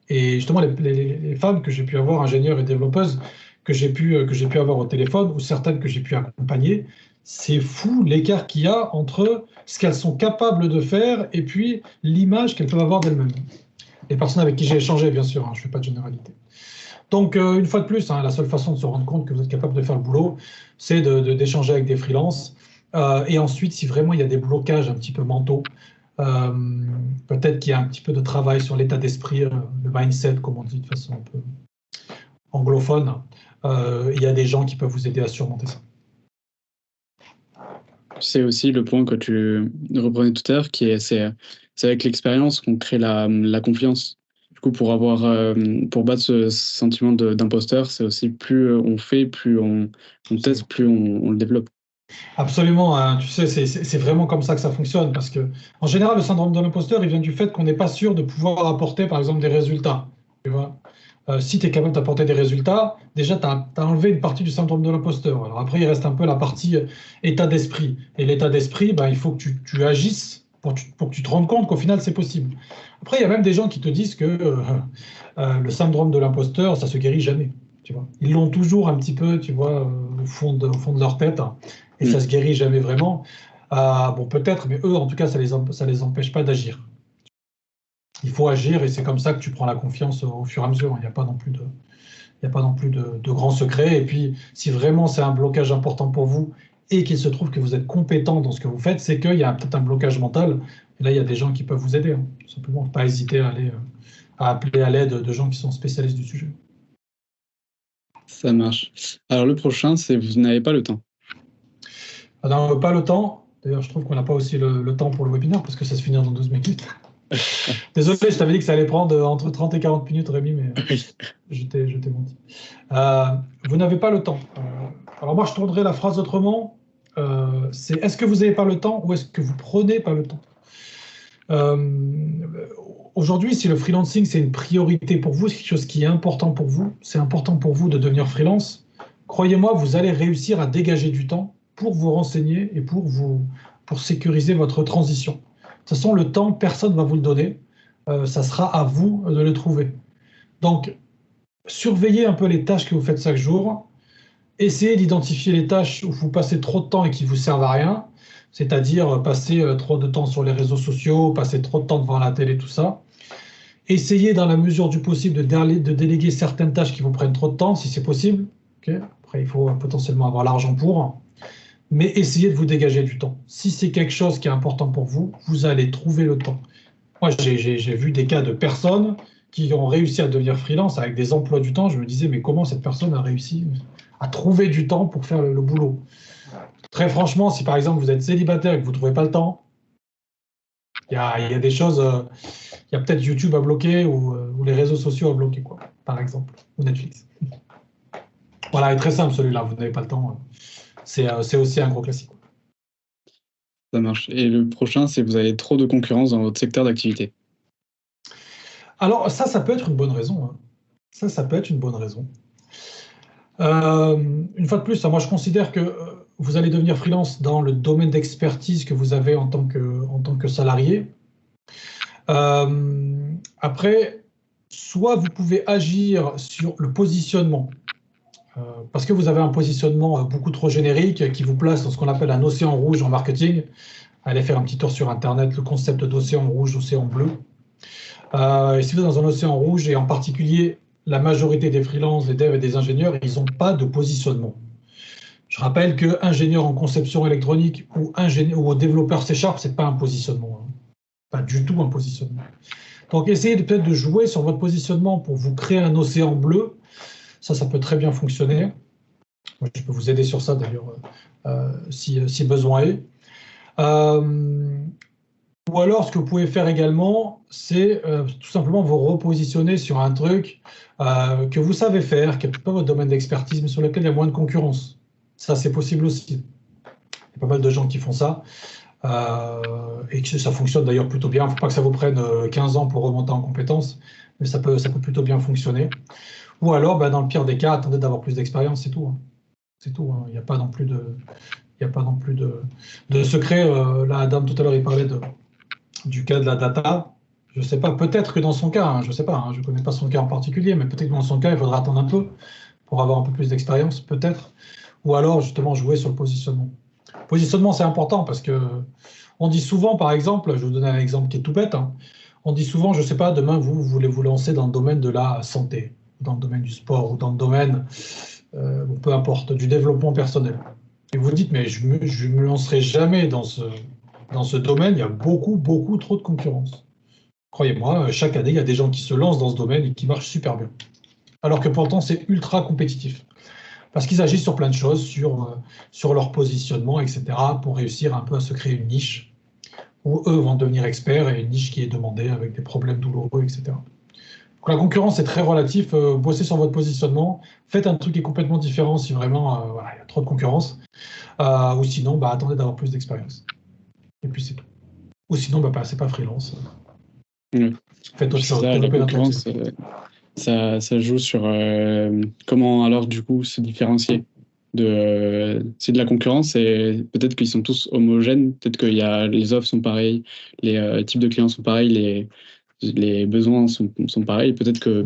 Et justement, les femmes que j'ai pu avoir, ingénieurs et développeuses, que j'ai pu avoir au téléphone, ou certaines que j'ai pu accompagner, c'est fou l'écart qu'il y a entre ce qu'elles sont capables de faire et puis l'image qu'elles peuvent avoir d'elles-mêmes. Les personnes avec qui j'ai échangé, bien sûr, hein, je ne fais pas de généralité. Donc, une fois de plus, hein, la seule façon de se rendre compte que vous êtes capable de faire le boulot, c'est d'échanger avec des freelances. Et ensuite, si vraiment il y a des blocages un petit peu mentaux, euh, peut-être qu'il y a un petit peu de travail sur l'état d'esprit, le mindset, comme on dit de façon un peu anglophone. Il y a des gens qui peuvent vous aider à surmonter ça. C'est aussi le point que tu reprenais tout à l'heure, c'est avec l'expérience qu'on crée la confiance. Du coup, pour battre ce sentiment d'imposteur, c'est aussi plus on fait, plus on teste, plus on le développe. Absolument, hein. Tu sais, c'est vraiment comme ça que ça fonctionne, parce que en général, le syndrome de l'imposteur, il vient du fait qu'on n'est pas sûr de pouvoir apporter, par exemple, des résultats. Tu vois? Si tu es capable d'apporter des résultats, déjà, tu as enlevé une partie du syndrome de l'imposteur. Alors après, il reste un peu la partie état d'esprit. Et l'état d'esprit, ben, il faut que tu agisses pour que tu te rendes compte qu'au final, c'est possible. Après, il y a même des gens qui te disent que le syndrome de l'imposteur, ça se guérit jamais. Tu vois? Ils l'ont toujours un petit peu, tu vois, au fond de leur tête, hein, et ça se guérit jamais vraiment. Bon, peut-être, mais eux, en tout cas, ça les empêche pas d'agir. Il faut agir et c'est comme ça que tu prends la confiance au fur et à mesure. Il n'y a pas non plus de grands secrets. Et puis, si vraiment c'est un blocage important pour vous et qu'il se trouve que vous êtes compétent dans ce que vous faites, c'est qu'il y a peut-être un blocage mental. Et là, il y a des gens qui peuvent vous aider, hein. Tout simplement, pas hésiter à appeler à l'aide de gens qui sont spécialistes du sujet. Ça marche. Alors le prochain, c'est vous n'avez pas le temps. Alors, on n'a pas le temps. D'ailleurs, je trouve qu'on n'a pas aussi le temps pour le webinaire parce que ça se finit dans 12 minutes. Désolé, je t'avais dit que ça allait prendre entre 30 et 40 minutes, Rémi, mais je t'ai menti. Vous n'avez pas le temps. Alors moi, je tournerai la phrase autrement. C'est est-ce que vous n'avez pas le temps ou est-ce que vous prenez pas le temps? Aujourd'hui, si le freelancing, c'est une priorité pour vous, c'est quelque chose qui est important pour vous, c'est important pour vous de devenir freelance, croyez-moi, vous allez réussir à dégager du temps pour vous renseigner et pour sécuriser votre transition. De toute façon, le temps, personne ne va vous le donner. Ça sera à vous de le trouver. Donc, surveillez un peu les tâches que vous faites chaque jour. Essayez d'identifier les tâches où vous passez trop de temps et qui ne vous servent à rien, c'est-à-dire passer trop de temps sur les réseaux sociaux, passer trop de temps devant la télé, tout ça. Essayez, dans la mesure du possible, de déléguer certaines tâches qui vous prennent trop de temps, si c'est possible. Okay. Après, il faut potentiellement avoir l'argent pour. Mais essayez de vous dégager du temps. Si c'est quelque chose qui est important pour vous, vous allez trouver le temps. Moi, j'ai vu des cas de personnes qui ont réussi à devenir freelance avec des emplois du temps. Je me disais, mais comment cette personne a réussi à trouver du temps pour faire le boulot? Très franchement, si par exemple vous êtes célibataire et que vous ne trouvez pas le temps, il y a des choses, il y a peut-être YouTube à bloquer ou les réseaux sociaux à bloquer, quoi, par exemple, ou Netflix. Voilà, il est très simple celui-là, vous n'avez pas le temps. C'est aussi un gros classique. Ça marche. Et le prochain, c'est vous avez trop de concurrence dans votre secteur d'activité. Alors ça peut être une bonne raison, hein. Ça peut être une bonne raison. Une fois de plus, moi je considère que vous allez devenir freelance dans le domaine d'expertise que vous avez en tant que salarié. Après, soit vous pouvez agir sur le positionnement, parce que vous avez un positionnement beaucoup trop générique qui vous place dans ce qu'on appelle un océan rouge en marketing. Allez faire un petit tour sur Internet, le concept d'océan rouge, océan bleu. Et si vous êtes dans un océan rouge, et en particulier la majorité des freelances, des devs et des ingénieurs, ils n'ont pas de positionnement. Je rappelle qu'ingénieur en conception électronique ou développeur C#, ce n'est pas un positionnement, hein. pas du tout un positionnement. Donc, essayez peut-être de jouer sur votre positionnement pour vous créer un océan bleu. Ça peut très bien fonctionner. Moi, je peux vous aider sur ça, d'ailleurs, si besoin est. Ou alors, ce que vous pouvez faire également, c'est tout simplement vous repositionner sur un truc que vous savez faire, qui n'est pas votre domaine d'expertise, mais sur lequel il y a moins de concurrence. Ça, c'est possible aussi. Il y a pas mal de gens qui font ça. Et que ça fonctionne d'ailleurs plutôt bien. Il ne faut pas que ça vous prenne 15 ans pour remonter en compétences, mais ça peut plutôt bien fonctionner. Ou alors, dans le pire des cas, attendez d'avoir plus d'expérience, c'est tout. Hein. C'est tout. Hein. Il n'y a pas non plus de secret. Là, Adam, tout à l'heure, il parlait du cas de la data. Je ne sais pas, peut-être que dans son cas, je ne sais pas, je ne connais pas son cas en particulier, mais peut-être que dans son cas, il faudra attendre un peu pour avoir un peu plus d'expérience, peut-être. Ou alors, justement, jouer sur le positionnement. Positionnement, c'est important parce que on dit souvent, par exemple, je vais vous donner un exemple qui est tout bête, on dit souvent, je ne sais pas, demain, vous voulez vous lancer dans le domaine de la santé, dans le domaine du sport, ou dans le domaine, peu importe, du développement personnel. Et vous dites, mais je me lancerai jamais dans ce domaine, il y a beaucoup, beaucoup trop de concurrence. Croyez-moi, chaque année, il y a des gens qui se lancent dans ce domaine et qui marchent super bien. Alors que pourtant, c'est ultra compétitif. Parce qu'ils agissent sur plein de choses, sur leur positionnement, etc., pour réussir un peu à se créer une niche où eux vont devenir experts et une niche qui est demandée avec des problèmes douloureux, etc. Donc la concurrence est très relative. Bossez sur votre positionnement. Faites un truc qui est complètement différent si vraiment il y a trop de concurrence. Ou sinon, attendez d'avoir plus d'expérience. Et puis c'est tout. Ou sinon, passez pas freelance. Faites autre chose. La concurrence, ça joue sur comment alors du coup se différencier. C'est de la concurrence et peut-être qu'ils sont tous homogènes, peut-être que les offres sont pareilles, les types de clients sont pareils, les besoins sont pareils, peut-être que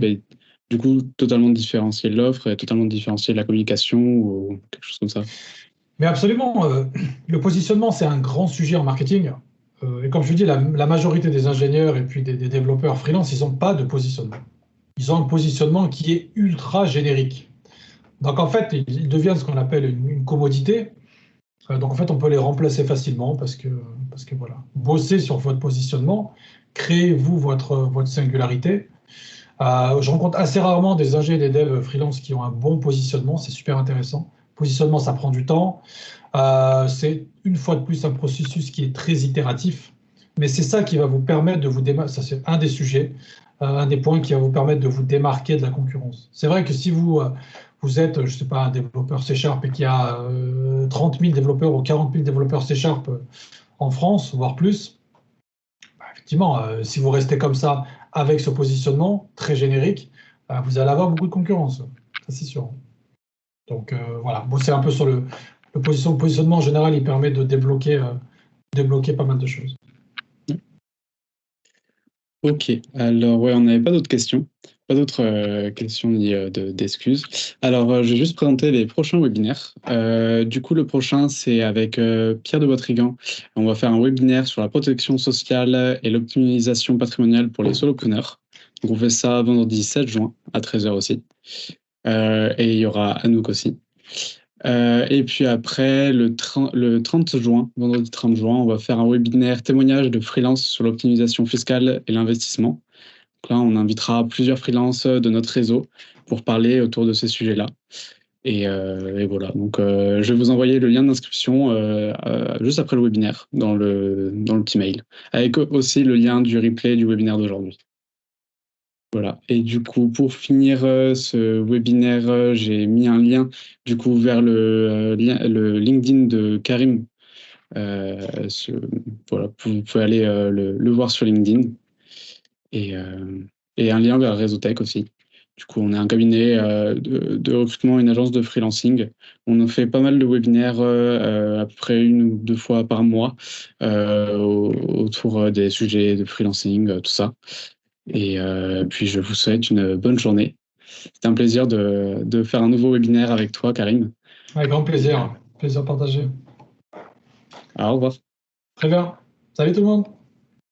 du coup totalement différencier l'offre et totalement différencier la communication ou quelque chose comme ça. Mais absolument, le positionnement c'est un grand sujet en marketing. Et comme je dis, la majorité des ingénieurs et puis des développeurs freelance, ils n'ont pas de positionnement. Ils ont un positionnement qui est ultra générique. Donc en fait, ils deviennent ce qu'on appelle une commodité. Donc en fait, on peut les remplacer facilement parce que voilà, bossez sur votre positionnement, créez-vous votre singularité. Je rencontre assez rarement des ingés et des devs freelance qui ont un bon positionnement, c'est super intéressant. Positionnement, ça prend du temps. C'est une fois de plus un processus qui est très itératif, mais c'est ça qui va vous permettre de vous démarquer. Ça, c'est un des sujets, un des points qui va vous permettre de vous démarquer de la concurrence. C'est vrai que si vous êtes, je ne sais pas, un développeur C# et qu'il y a 30 000 développeurs ou 40 000 développeurs C# en France, voire plus, effectivement, si vous restez comme ça avec ce positionnement très générique, vous allez avoir beaucoup de concurrence. Ça, c'est sûr. Donc voilà, bosser un peu sur le positionnement en général, il permet de débloquer pas mal de choses. Ok, alors on n'avait pas d'autres questions, pas d'autres questions ni d'excuses. Alors je vais juste présenter les prochains webinaires. Du coup, le prochain, c'est avec Pierre de Boitrigan. On va faire un webinaire sur la protection sociale et l'optimisation patrimoniale pour les solopreneurs. Donc on fait ça vendredi 7 juin à 13h aussi. Et il y aura Anouk aussi. Et puis après, le 30 juin, vendredi 30 juin, on va faire un webinaire témoignage de freelance sur l'optimisation fiscale et l'investissement. Donc là, on invitera plusieurs freelances de notre réseau pour parler autour de ces sujets-là. Et voilà, donc je vais vous envoyer le lien d'inscription juste après le webinaire dans le petit mail, avec aussi le lien du replay du webinaire d'aujourd'hui. Voilà. Et du coup, pour finir ce webinaire, j'ai mis un lien du coup vers le LinkedIn de Karim. Voilà, vous pouvez aller le voir sur LinkedIn. Et un lien vers Réseautech aussi. Du coup, on est un cabinet de recrutement, une agence de freelancing. On en fait pas mal de webinaires, à peu près 1 ou 2 fois par mois, autour des sujets de freelancing, tout ça. Et puis, je vous souhaite une bonne journée. C'était un plaisir de faire un nouveau webinaire avec toi, Karim. Avec grand plaisir. Plaisir partagé. Au revoir. Très bien. Salut tout le monde.